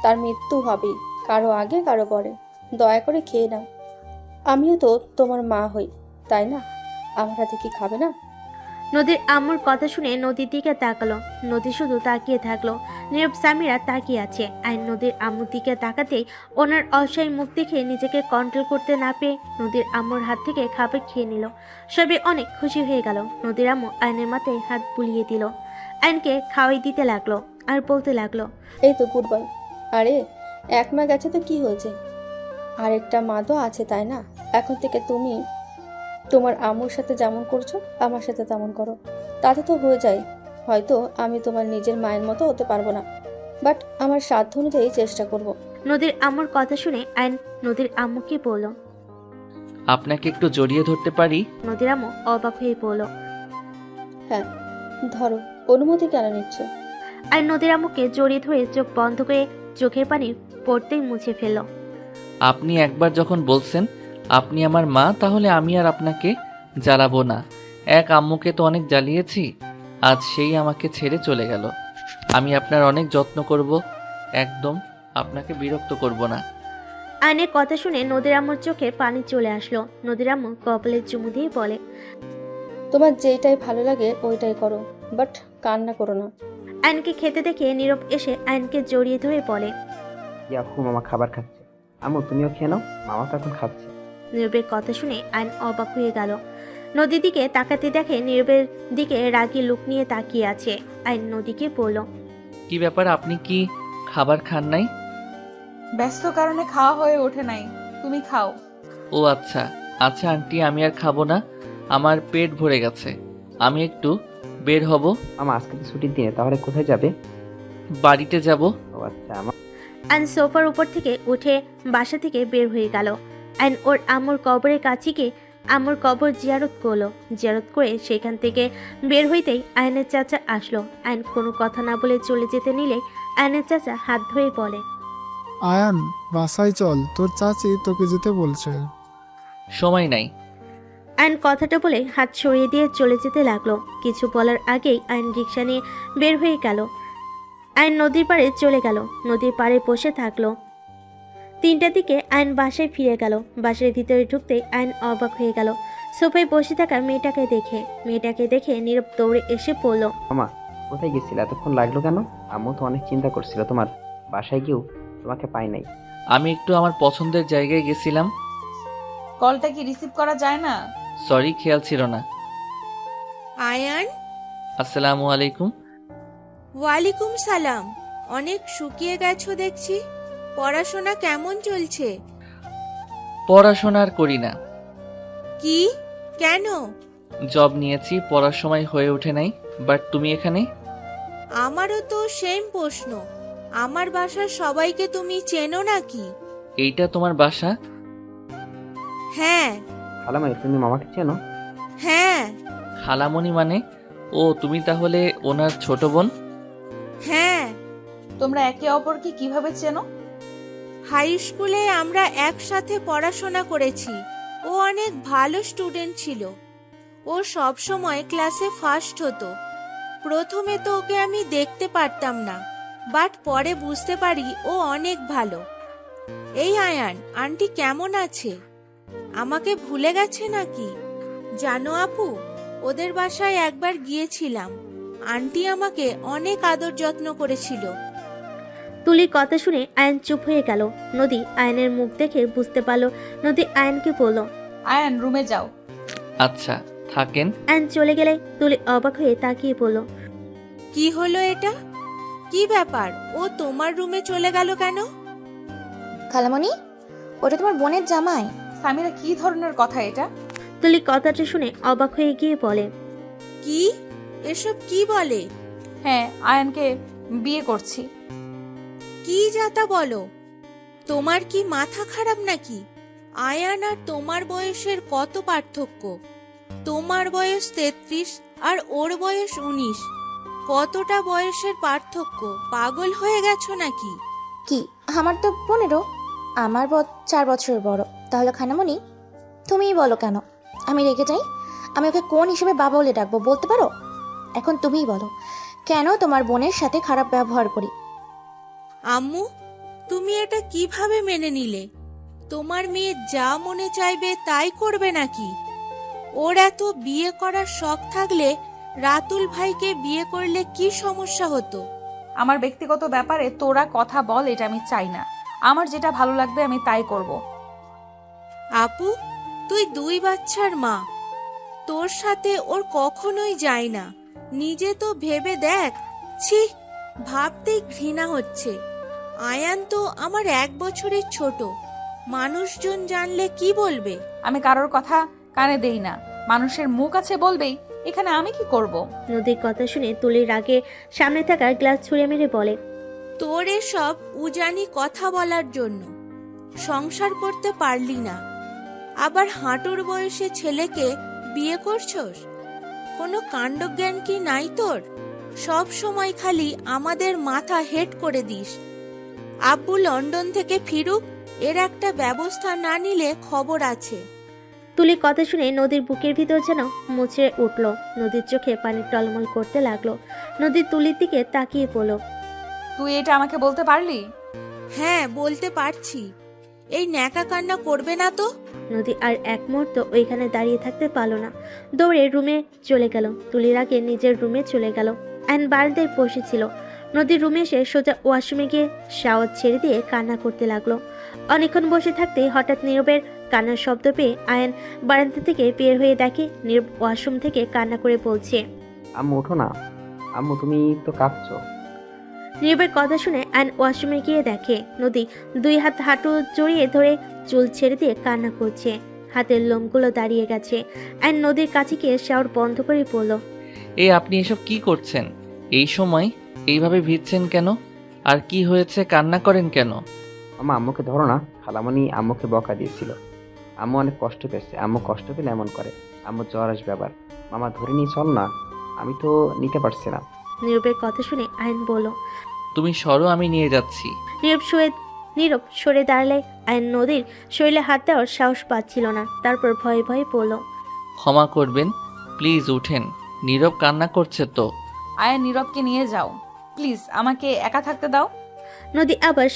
তার মৃত্যু হবেই, কারো আগে কারো পরে। দয়া করে খেয়ে নাও। আমিও তো তোমার মা হই, তাই না? আমার হাতে কি খাবে না? নদীর আম্মুর কথা শুনে নদীর দিকে তাকালো। নদী শুধু তাকিয়ে থাকলো। নীরব সামিরা তাকিয়ে আছে। আর নদীর আম্মুর দিকে তাকাতেই ওনার অসহায় মুখ দেখে নিজেকে কন্ট্রোল করতে না পেরে নদীর আম্মুর হাত থেকে খাবার খেয়ে নিল। সবাই অনেক খুশি হয়ে গেল। নদীর আম্মু আয়নের মাথায় হাত বুলিয়ে দিল। আয়নকে খাওয়াই দিতে লাগলো আর বলতে লাগলো, এই তো গুড বয়। আরে, এক মা গেছে তো কি হয়েছে? আরেকটা মা তো আছে, তাই না? এখন থেকে তুমি তোমার আম্মুর সাথে যেমন করছো, আমার সাথে তেমন করো, তাতে তো হয়ে যায়। হয়তো আমি তোমার নিজের মায়ের মতো হতে পারবো না, বাট আমার সাধ্য অনুযায়ী চেষ্টা করব। নদীর আম্মুর কথা শুনে আয়ন নদীর আম্মুকে বলল। আপনাকে একটু জড়িয়ে ধরতে পারি? নদীর আম্মু অবাক হয়ে বলল। হ্যাঁ, ধরো। অনুমতি কেন নিচ্ছ? আর নদীর আম্মুকে জড়িয়ে ধরে চোখ বন্ধ করে চোখের পানি পড়তেই মুছে ফেলল। আপনি একবার যখন বলছেন আপনি আমার মা, তাহলে আমি আর আপনাকে জ্বালাবো না। এক আম্মুকে তো অনেক জ্বালিয়েছি, আজ সেই আমাকে ছেড়ে চলে গেল। আমি আপনার অনেক যত্ন করব, একদম আপনাকে বিরক্ত করব না। আয়নের কথা শুনে নদীর আম্মুর চোখে পানি চলে আসলো। নদীর আম্মু কপালে চুমু দিয়ে বলে, তোমার যেইটাই ভালো লাগে ওইটাই করো, বাট কান্না করো না। আয়নকে খেতে দেখে নীরব এসে আয়নকে জড়িয়ে ধরে বলে। ইয়াহু, মামা খাবার খাচ্ছে। আম্মু তুমিও খেয়ে নাও, মামা তো এখন খাচ্ছে। নীরবের কথা শুনে আয়ন অবাক হয়ে গেল। নদীর দিকে তাকাতে দেখে নীরবের দিকে রাগী লুক নিয়ে তাকিয়ে আছে। আয়ন নদীকে বলল, কি ব্যাপার, আপনি কি খাবার খান নাই? ব্যস্ত কারণে খাওয়া হয়ে ওঠে নাই, তুমি খাও। ও আচ্ছা আচ্ছা আন্টি, আমি আর খাবো না, আমার পেট ভরে গেছে। আমি একটু বের হব। মামা আজকে তো ছুটির দিনে, তাহলে কোথায় যাবে? বাড়িতে যাব। ও আচ্ছা, আমার আয়ন সোফার উপর থেকে উঠে বাসা থেকে বের হয়ে গেল। আয়ন ওর আম্মুর কবরের কাছে গিয়ে আম্মুর কবর জিয়ারত করলো। জিয়ারত করে সেখান থেকে বের হইতেই আয়নের চাচা আসলো। আয়ন কোনো কথা না বলে চলে যেতে নিলে আয়নের চাচা হাত ধরে বলে, আয়ান বাসায় চল, তোর চাচি তোকে যেতে বলছে। সময় নাই। আয়ন কথাটা বলে হাত সরিয়ে দিয়ে চলে যেতে লাগলো। কিছু বলার আগেই আয়ন রিক্সা নিয়ে বের হয়ে গেল। আয়ন নদীর পাড়ে চলে গেল। নদীর পাড়ে বসে থাকলো। 3টার দিকে আয়ন বাসায় ফিরে গেল। বাসার ভিতরে ঢুকতেই আয়ন অবাক হয়ে গেল সোফায় বসে থাকা মেয়েটাকে দেখে নীরব দৌড়ে এসে পড়ল। মামা কোথায় গেছিল? এতক্ষণ লাগলো কেন? আম্মু তো অনেক চিন্তা করছিল, তোমার বাসায় গিয়েও তোমাকে পাই নাই। আমি একটু আমার পছন্দের জায়গায় গেছিলাম। কলটা কি রিসিভ করা যায় না? সরি, খেয়াল ছিল না। আয়ান, আসসালামু আলাইকুম। ওয়ালাইকুম সালাম। অনেক শুকিয়ে গেছো দেখছি। পড়াশোনা কেমন চলছে? পড়াশোনা আর করি না। কি? কেন? জব নিয়েছি, পড়ার সময় হয়ে ওঠে নাই। বাট তুমি এখানে? আমারও তো সেম প্রশ্ন। আমার বাসার সবাইকে তুমি চেনো নাকি? এইটা তোমার বাসা? হ্যাঁ। খালামাই, তুমি মামাকে চেনো? হ্যাঁ। খালামণি মানে? ও, তুমি তাহলে ওনার ছোট বোন? হ্যাঁ। তোমরা একে অপরকে কিভাবে চেনো? হাই স্কুলে আমরা একসাথে পড়াশোনা করেছি। ও অনেক ভালো স্টুডেন্ট ছিল। ও সব সময় ক্লাসে ফার্স্ট হতো। প্রথমে তো ওকে আমি দেখতে পারতাম না, বাট পরে বুঝতে পারি ও অনেক ভালো। এই আয়ান, আন্টি কেমন আছে? আমাকে ভুলে গেছে নাকি? জানো আপু, ওদের বাসায় একবার গিয়েছিলাম। আন্টি আমাকে অনেক আদর যত্ন করেছিল। তুলির কথা শুনে আয়ন চুপ হয়ে গেল। নদী আয়নের মুখ দেখে বুঝতে পারলো। নদী আয়নকে বলল, আয়ান, রুমে যাও। আচ্ছা থাকেন। আয়ন চলে গেলে তুলি অবাক হয়ে তাকিয়ে বলল, কি হলো এটা? কি ব্যাপার? ও তোমার রুমে চলে গেল কেন? খালামণি, ওটা তোমার বোনের জামাই। সামিরা, কি ধরনের কথা এটা? তুলি কথাটা শুনে অবাক হয়ে গিয়ে বলে, কি? এসব কি বলে? হ্যাঁ, আয়ানকে বিয়ে করছি। কি যাতা বলো? তোমার কি মাথা খারাপ নাকি? আয়ান আর তোমার বয়সের কত পার্থক্য? তোমার বয়স 33 আর ওর বয়স 19। কতটা বয়সের পার্থক্য? পাগল হয়ে গেছো নাকি? কি, আমার তো 15। আমার 4 বছর বড়। তাহলে খালামণি, তুমিই বলো কেন আমি রেগে যাই? আমি ওকে কোন হিসেবে বাবা বলে ডাকবো বলতে পারো? এখন তুমিই বলো, কেন তোমার বোনের সাথে খারাপ ব্যবহার করি? আম্মু, তুমি এটা কিভাবে মেনে নিলে? তোমার মেয়ে যা মনে চাইবে তাই করবে নাকি? ওর এত বিয়ে করার শখ থাকলে রাতুল ভাইকে বিয়ে করলে কি সমস্যা হতো? আমার ব্যক্তিগত ব্যাপারে তোরা কথা বল, এটা আমি চাই না। আমার যেটা ভালো লাগবে আমি তাই করব। আপু, তুই 2 বাচ্চার মা। তোর সাথে ওর কখনোই যায় না। নিজে তো ভেবে দেখ। ছি, ভাবতেই ঘৃণা হচ্ছে। আয়ান তো আমার 1 বছরের ছোট। মানুষজন জানলে কি বলবে? আমি কারোর কথা কানে দেই না। মানুষের মুখ আছে বলবেই, এখানে আমি কি করব? নদীর কথা শুনে তুলির রাগে সামনে থাকা গ্লাস ছুঁড়ে মেরে বলে, তোর এসব উজানি কথা বলার জন্য সংসার করতে পারলি না, আবার হাঁটুর বয়সে ছেলেকে বিয়ে করছস? কোনো কাণ্ডজ্ঞান কি নাই তোর? সব সময় খালি আমাদের মাথা হেট করে দিস। আব্বু লন্ডন থেকে ফিরুক, এর একটা ব্যবস্থা না নিলে খবর আছে। তুলির কথা শুনে নদীর বুকের ভিতর যেন মুচড়ে উঠল। নদীর চোখে পানি টলমল করতে লাগলো। নদীর তুলির দিকে তাকিয়ে পড়ল। তুই এটা আমাকে বলতে পারলি? হ্যাঁ, বলতে পারছি। এই ন্যাকা কান্না করবে না তো। নদী আর এক মুহূর্ত ওইখানে দাঁড়িয়ে থাকতে পারল না, দৌড়ে রুমে চলে গেল। তুলির আগে নিজের রুমে চলে গেল। অ্যান বারান্দায় বসেছিল। নদীর রুমে এসে সোজা ওয়াশরুমে গিয়ে শাওয়ার ছেড়ে দিয়ে কান্না করতে লাগলো। অনেকক্ষণ বসে থাকতে হঠাৎ নীরবের কান্নার শব্দ পেয়ে আয়ান বারান্দা থেকে বের হয়ে দেখে নীরব ওয়াশরুম থেকে কান্না করে বলছে, আম্মু ওঠো না। আম্মু তুমি তো কাঁদছো। নীরবের কথা শুনে আয়ান ওয়াশরুমে গিয়ে দেখে নদী দুই হাত হাঁটু জড়িয়ে ধরে চুল ছেড়ে দিয়ে কান্না করছে। হাতের লোমগুলো দাঁড়িয়ে গেছে। আয়ান নদীর কাছে গিয়ে শাওয়ার বন্ধ করে বলল, এই আপনি এসব কি করছেন? এই সময় এইভাবে ভিজছেন কেন? আর কি হয়েছে, কান্না করেন কেন? মামা আম্মুকে ধরো না। খালামণি আম্মুকে বকা দিয়েছিল। আম্মু অনেক কষ্ট পেয়েছে। আম্মু কষ্ট পেলে এমন করে। আম্মু জ্বর আসবে আবার। মামা ধরে নিয়ে চল না। আমি তো নিতে পারছি না। নীরবের কথা শুনে আয়ান বলল। তুমি সরো, আমি নিয়ে যাচ্ছি। নীরব সরে দাঁড়ালে আয়ান নদীর শরীরে হাত দেওয়ার সাহস পাচ্ছিল না। তারপর ভয়ে ভয়ে বলল, ক্ষমা করবেন, প্লিজ উঠেন। নীরব কান্না করছে তো। আয়া নীরবকে নিয়ে যাও প্লিজ, আমাকে একা থাকতে দাও। নদী আবার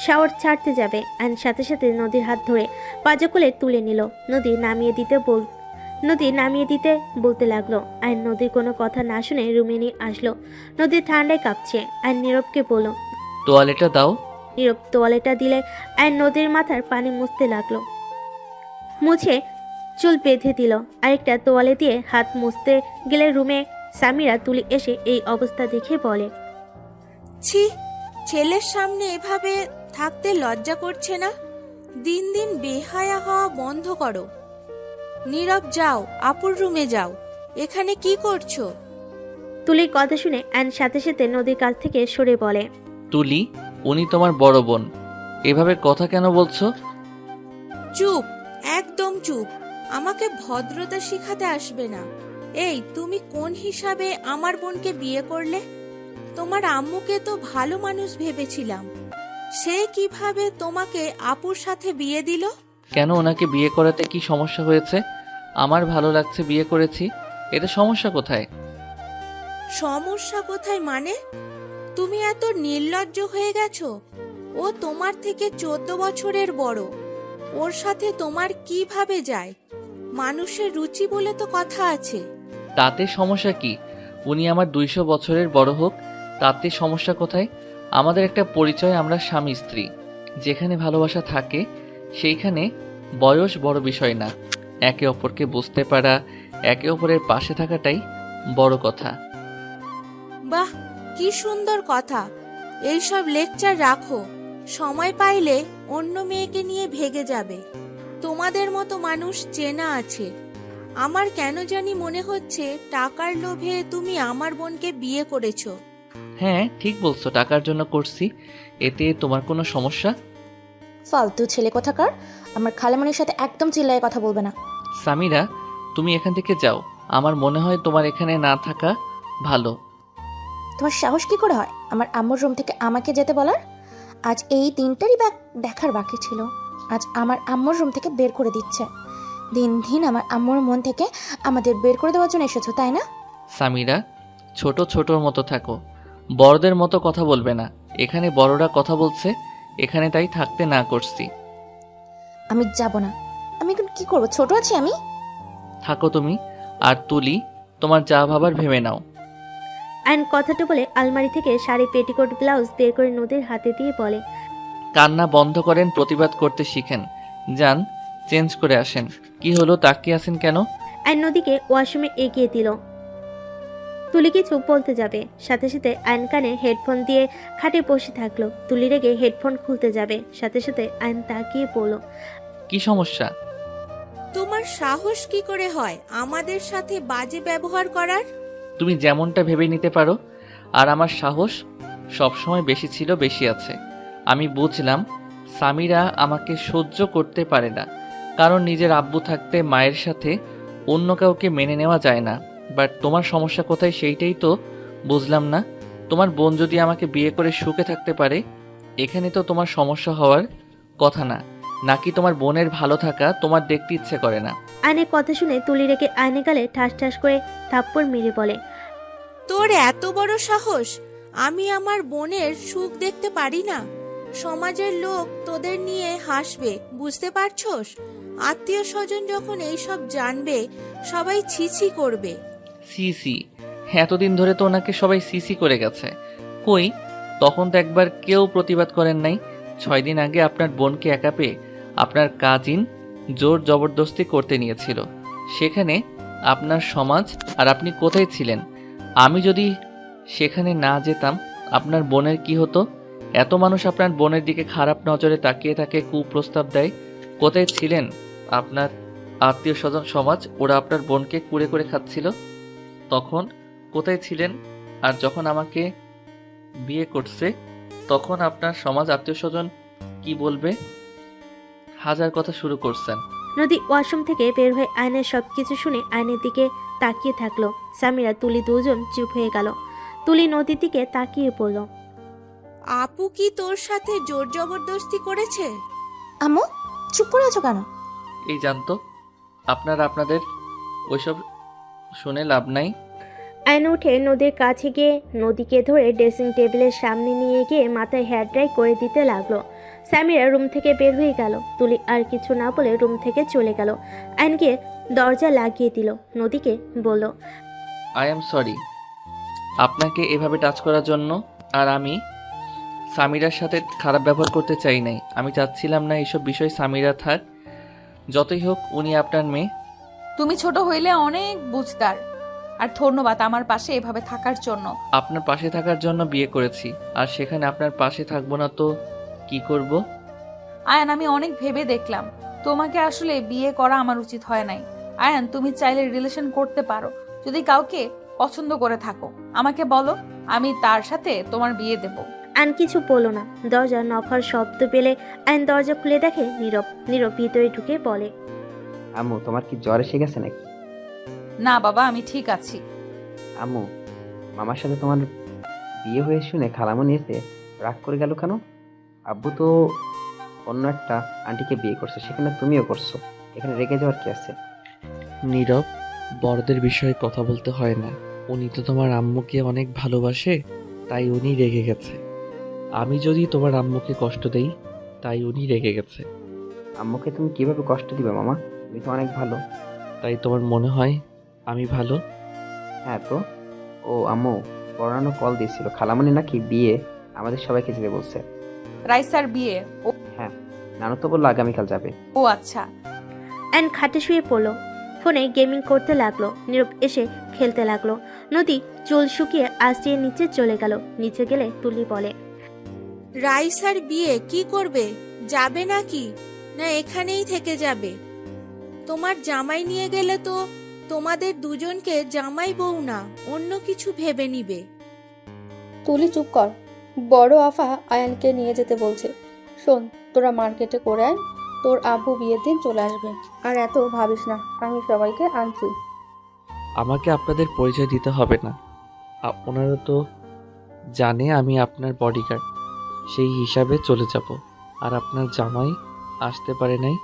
শাওয়ার ছাড়তে যাবে। আইন সাথে সাথে নদীর হাত ধরে পাজা কোলে তুলে নিল। নদী নামিয়ে দিতে বলতে লাগলো। আইন নদীর কোনো কথা না শুনে রুমে নিয়ে আসলো। নদী ঠান্ডায় কাঁপছে। আইন নীরবকে বলল। তোয়ালেটা দাও। নীরব তোয়ালেটা দিলে আইন নদীর মাথার পানি মুছতে লাগলো। মুছে চুল বেঁধে দিল। আরেকটা তোয়ালে দিয়ে হাত মুছতে গেলে রুমে সামিরা তুলি এসে এই অবস্থা দেখে বলে, ছি, ছেলের সামনে এভাবে থাকতে লজ্জা করছে না? দিন দিন বেহায়া হওয়া বন্ধ করো। নীরব যাও, আপুর রুমে যাও। এখানে কি করছো? তুলির কথা শুনে আইন সাথে সাথে নদীর কাছ থেকে সরে বলে, তুলি, উনি তোমার বড় বোন, এভাবে কথা কেন বলছো? চুপ, একদম চুপ। আমাকে ভদ্রতা শিখাতে আসবে না। এই, তুমি কোন হিসাবে আমার বোনকে বিয়ে করলে? তোমার আম্মুকে তো ভালো মানুষ ভেবেছিলাম। সে কিভাবে তোমাকে আপুর সাথে বিয়ে দিল? কেন, ওনাকে বিয়ে করাতে কি সমস্যা হয়েছে? আমার ভালো লাগছে, বিয়ে করেছি, এতে সমস্যা কোথায়? সমস্যা কোথায় মানে? তুমি এত নির্লজ্জ হয়ে গেছো। ও তোমার থেকে 14 বছরের বড়। ওর সাথে তোমার কিভাবে যায়? মানুষের রুচি বলে তো কথা আছে। তাতে সমস্যা কি? উনি আমার 200 বছরের বড় হোক, তাতে সমস্যা কোথায়? আমাদের একটা পরিচয়, আমরা স্বামী স্ত্রী। যেখানে ভালোবাসা থাকে সেইখানে বয়স বড় বিষয় না। একে অপরকে বুঝতে পারা, একে অপরের পাশে থাকাটাই বড় কথা। বাহ, কি সুন্দর কথা। এইসব লেকচার রাখো। সময় পাইলে অন্য মেয়েকে নিয়ে ভেগে যাবে। তোমাদের মতো মানুষ চেনা আছে। আমার কেন জানি মনে হচ্ছে টাকার লোভে তুমি আমার বোনকে বিয়ে করেছো। হ্যাঁ, ঠিক বলছো, টাকার জন্য করছি। এতে তোমার কোনো সমস্যা? ফালতু ছেলে কোথাকার। আমার খালামণির সাথে একদম চিল্লায় কথা বলবে না। সামিরা, তুমি এখান থেকে যাও। আমার মনে হয় তোমার এখানে না থাকা ভালো। তোমার সাহস কি করে হয় আমার আম্মুর রুম থেকে আমাকে যেতে বলার? আজ এই তিনটারই দেখার বাকি ছিল। আজ আমার আম্মুর রুম থেকে বের করে দিচ্ছে। দিন দিন আমার আম্মুর মন থেকে আমাদের বের করে দেওয়ার জন্য এসেছো, তাই না? সামিরা, ছোটর মতো থাকো, বড়দের মতো কথা বলবে না। এখানে বড়রা কথা বলছে, এখানে তাই থাকতে না করছি। আমি যাব না। আমি এখন কি করবো? ছোট আছি আমি? থাকো তুমি। আর তুলি, তোমার যা ভাবার ভেবে নাও। আইন কথাটা বলে আলমারি থেকে শাড়ি, পেটিকোট, ব্লাউজ বের করে নদীর হাতে দিয়ে বলে, কান্না বন্ধ করেন, প্রতিবাদ করতে শিখেন। যান, চেঞ্জ করে আসেন। কি হলো, তাকিয়ে আছেন কেন? আইন নদীকে ওয়াশরুমে এগিয়ে দিল। তুলি কিছু বলতে যাবে, সাথে সাথে আইন কানে হেডফোন দিয়ে খাটে বসে থাকলো। তুলি রেগে হেডফোন খুলতে যাবে, সাথে সাথে আইন তাকিয়ে বলল, কি সমস্যা? তোমার সাহস কি করে হয় আমাদের সাথে বাজে ব্যবহার করার? তুমি যেমনটা ভেবে নিতে পারো। আর আমার সাহস সবসময় বেশি ছিল, বেশি আছে। আমি বুঝলাম সামিরা আমাকে সহ্য করতে পারে না, কারণ নিজের আব্বু থাকতে মায়ের সাথে অন্য কাউকে মেনে নেওয়া যায় না। বাট তোমার সমস্যা কোথায় সেইটাই তো বুঝলাম না। তোমার বোন যদি আমাকে বিয়ে করে সুখে থাকতে পারে, এখানে তো তোমার সমস্যা হওয়ার কথা না, নাকি তোমার বোনের ভালো থাকা তোমার দেখতে ইচ্ছে করে না? আয়নের কথা শুনে তুলি রেখে আয়নের গালে ঠাস ঠাস করে থাপ্পড় মেরে বলে, তোর এত বড় সাহস! আমি আমার বোনের সুখ দেখতে পারি না? সমাজের লোক তোদের নিয়ে হাসবে, বুঝতে পারছস? আত্মীয় স্বজন যখন এইসব জানবে, সবাই ছিছি করবে। সিসি? এতদিন ধরে তো ওনাকে সবাই সিসি করে গেছে। কই, তখন তো একবার কেউ প্রতিবাদ করেন নাই। 6 দিন আগে আপনার বোনকে একা পেয়ে আপনার কাজিন জোর জবরদস্তি করতে নিয়েছিল। সেখানে আপনার সমাজ আর আপনি কোথায় ছিলেন? আমি যদি সেখানে না যেতাম আপনার বোনের কি হতো? এত মানুষ আপনার বোনের দিকে খারাপ নজরে তাকিয়ে তাকে কুপ্রস্তাব দেয়। কোথায় ছিলেন আপনার আত্মীয় স্বজন সমাজ? ওরা আপনার বোনকে কুড়ে করে খাচ্ছিল, তখন কোথায় ছিলেন? আর যখন আমাকে বিয়ে করছে তখন আপনার সমাজ আত্মীয় স্বজন কি বলবে? হাজার কথা শুরু করছেন। নদী ওয়াশরুম থেকে বের হয়ে আয়নের সবকিছু শুনে আয়নের দিকে তাকিয়ে থাকলো। সামিরা তুলি দুজন চুপ হয়ে গেল। তুলি নদীর দিকে তাকিয়ে পড়ল। আপু কি তোর সাথে জোর জবরদস্তি করেছে? আম্মু চুপ করে আছো কেন? এই জানতো আপনাদের ওইসব শুনে লাভ নাই। আয়ন উঠে নদীর কাছে গিয়ে নদীকে ধরে ড্রেসিং টেবিলের সামনে নিয়ে গিয়ে মাথায় হেয়ার ড্রাই করে দিতে লাগলো। সামিরা রুম থেকে বের হয়ে গেল। তুলি আর কিছু না বলে রুম থেকে চলে গেল। আয়ন গিয়ে দরজা লাগিয়ে দিল। নদীকে বলল, আই এম সরি আপনাকে এভাবে টাচ করার জন্য। আর আমি সামিরার সাথে খারাপ ব্যবহার করতে চাই নাই। আমি চাচ্ছিলাম না এইসব বিষয় সামিরা থাক। যতই হোক উনি আপনার মেয়ে। তুমি ছোট হইলে অনেক বুঝদার। আর ধন্যবাদ আমার পাশে এভাবে থাকার জন্য। আপনার পাশে থাকার জন্য বিয়ে করেছি, আর সেখানে আপনার পাশে থাকবো না তো কি করব? আয়ান, আমি অনেক ভেবে দেখলাম তোমাকে আসলে বিয়ে করা আমার উচিত হয় নাই। আয়ান, তুমি চাইলে রিলেশন করতে পারো যদি কাউকে পছন্দ করে থাকো। আমাকে বলো, আমি তার সাথে তোমার বিয়ে দেব। আয়ন কিছু বলল না। দরজা নখার শব্দ পেলে আয়ন দরজা খুলে দেখে নীরব। নীরব ভিতরে ঢুকে বলে, আম্মু তোমার কি জ্বর এসে গেছে নাকি? না বাবা, আমি ঠিক আছি। আম্মু, মামার সাথে তোমার বিয়ে হয়ে শুনে খালামণি এসে রাগ করে গেল কেন? আব্বু তো অন্য একটা আন্টিকে বিয়ে করছে, সেখানে তুমিও করছো, এখানে রেগে যাওয়ার কি আছে? নীরব, বড়দের বিষয়ে কথা বলতে হয় না। উনি তো তোমার আম্মুকে অনেক ভালোবাসে, তাই উনি রেগে গেছে। আমি যদি তোমার আম্মুকে কষ্ট দেই, তাই উনি রেগে গেছে। আম্মুকে তুমি কিভাবে কষ্ট দিবে মামা? তুমি তো অনেক ভালো। তাই তোমার মনে হয় আমি ভালো? হ্যাঁ তো। ও আম্মু, পড়ানো কল দিয়েছিল, খালামণি নাকি বিয়ে আমাদের সবাইকে যেতে বলছে। রাইসার বিয়ে? হ্যাঁ, নানু তো বললো আগামীকাল যাবে। ও আচ্ছা। অ্যান্ড খাটে শুয়ে পড়লো। ফোনে গেমিং করতে লাগলো। নীরব এসে খেলতে লাগলো। নদী চুল শুকিয়ে আশ্রিয়ে নিচে চলে গেল। নিচে গেলে তুলি বলে, রাইসার বিয়ে কি করবে? যাবে নাকি, না এখানেই থেকে যাবে? তোমার জামাই নিয়ে গেলে তো তোমাদের দুজনকে জামাই বউ না অন্য কিছু ভেবে নিবে। তুলি চুপ কর। বড় আফা আয়ানকে নিয়ে যেতে বলছে। শোন, তোরা মার্কেটে করে আয়, তোর আব্বু বিয়ের দিন চলে আসবে। আর এত ভাবিস না, আমি সবাইকে আনছি। আমাকে আপনাদের পরিচয় দিতে হবে না। ওনারা তো জানে আমি আপনার বডিগার্ড, সেই হিসাবে চলে যাব। আর আপনার জামাই আসতে পারে নাই,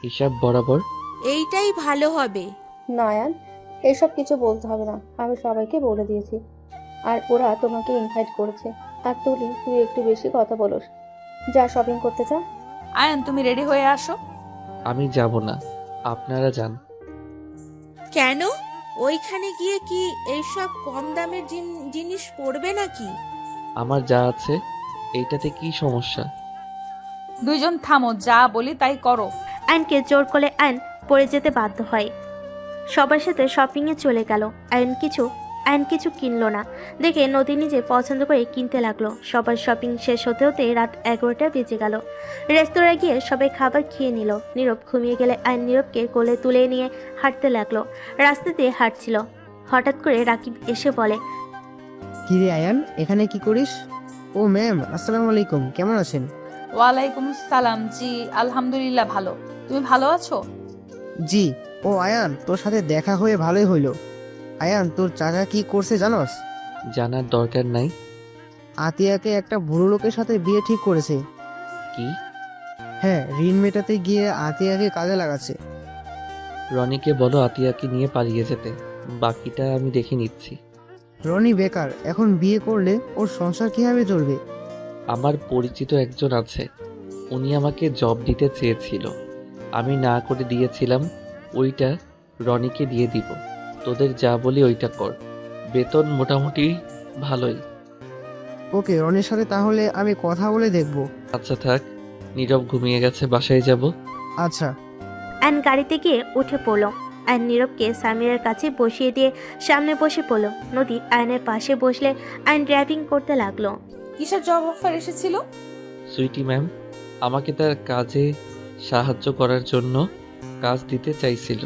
হিসাব বরাবর। এইটাই ভালো হবে। না আয়ান, এসব কিছু বলতে হবে না, আমি সবাইকে বলে দিয়েছি। আর ওরা তোমাকে ইনভাইট করেছে। আর তুলি, তুই একটু বেশি কথা বলোস। যা শপিং করতে চা। আয়ান, তুমি রেডি হয়ে আসো। আমি যাব না, আপনারা যান। কেন? ওইখানে গিয়ে কি এইসব কম দামের জিনিস পড়বে নাকি? আমার যা আছে এইটাতে কি সমস্যা? দুইজন থামো, যা বলি তাই করো। আয়নকে জোর করে আয়ন পড়ে যেতে বাধ্য হয়। সবার সাথে শপিংয়ে চলে গেল। আয়ন কিছু কিনলো না দেখে নদী নিজে পছন্দ করে কিনতে লাগলো। সবার শপিং শেষ হতে হতে রাত 11টা বেজে গেল। রেস্তোরাঁয় গিয়ে সবাই খাবার খেয়ে নিল। নীরব ঘুমিয়ে গেলে আয়ন নীরবকে কোলে তুলে নিয়ে হাঁটতে লাগলো। রাস্তা দিয়ে হাঁটছিল। হঠাৎ করে রাকিব এসে বলে, কিরে আয়ান, এখানে কি করিস? ও ম্যাম, আসসালামু আলাইকুম, কেমন আছেন? ওয়ালাইকুম সালাম। জি আলহামদুলিল্লাহ ভালো। তুমি ভালো আছো? জি। ও আয়ান, তোর সাথে দেখা হয়ে ভালোই হইলো। আয়ান, তোর চাচা কি করছে জানোস? জানার দরকার নাই। আতিয়াকে একটা বুড়ো লোকের সাথে বিয়ে ঠিক করেছে। কি? হ্যাঁ, ঋণ মেটাতে গিয়ে আতিয়াকে কাজে লাগাচ্ছে। রনিকে বলো আতিয়াকে নিয়ে পালিয়ে যেতে, বাকিটা আমি দেখে নিচ্ছি। রনি বেকার, এখন বিয়ে করলে ওর সংসার কিভাবে চলবে? আমার পরিচিত একজন আছে, উনি আমাকে জব দিতে চেয়েছিল, আমি না করে দিয়েছিলাম। ওইটা রনিকে দিয়ে দিব। তোদের যা বলি ওইটা কর, বেতন মোটামুটি ভালোই। ওকে, রনির সাথে তাহলে আমি কথা বলে দেখব। আচ্ছা থাক, নীরব ঘুমিয়ে গেছে, বাসায় যাব। আচ্ছা। আয়ন গাড়িতে গিয়ে উঠে পড়লো। আয়ন নীরবকে সামিরার কাছে বসিয়ে দিয়ে সামনে বসে পড়লো। নদী আয়নের পাশে বসলে আয়ন ড্রাইভিং করতে লাগলো। কিসের জব অফার এসেছিল? সুইটি ম্যাম আমাকে তার কাজে সাহায্য করার জন্য কাজ দিতে চাইছিল।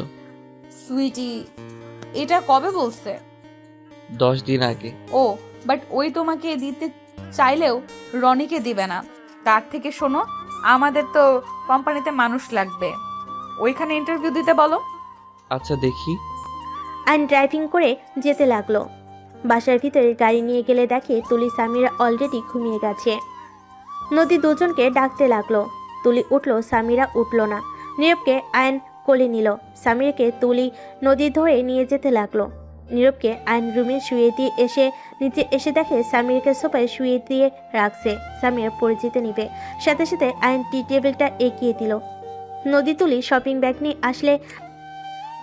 সুইটি, এটা কবে বলছে? 10 দিন আগে। ও, বাট ওই তোমাকে দিতে চাইলেও রনিকে দিবে না। তার থেকে শোনো, আমাদের তো কোম্পানিতে মানুষ লাগবে, ওইখানে ইন্টারভিউ দিতে বলো। আচ্ছা দেখি। আয়ন ড্রাইভিং করে যেতে লাগলো। বাসার ভিতরে গাড়ি নিয়ে গেলে দেখে তুলি সামিরা অলরেডি ঘুমিয়ে গেছে। নদী দুজনকে ডাকতে লাগলো। তুলি উঠলো, সামিরা উঠলো না। নীরবকে আয়ন কোলে নিল। সামিরাকে তুলি নদী ধরে নিয়ে যেতে লাগলো। নীরবকে আয়ন রুমে শুয়ে দিয়ে নিচে এসে দেখে সামিরাকে সোফায় শুয়ে দিয়ে রাখছে। সামিরা পড়ে যেতে নিবে, সাথে সাথে আয়ন টি টেবিলটা এগিয়ে দিল। নদী তুলি শপিং ব্যাগ নিয়ে আসলে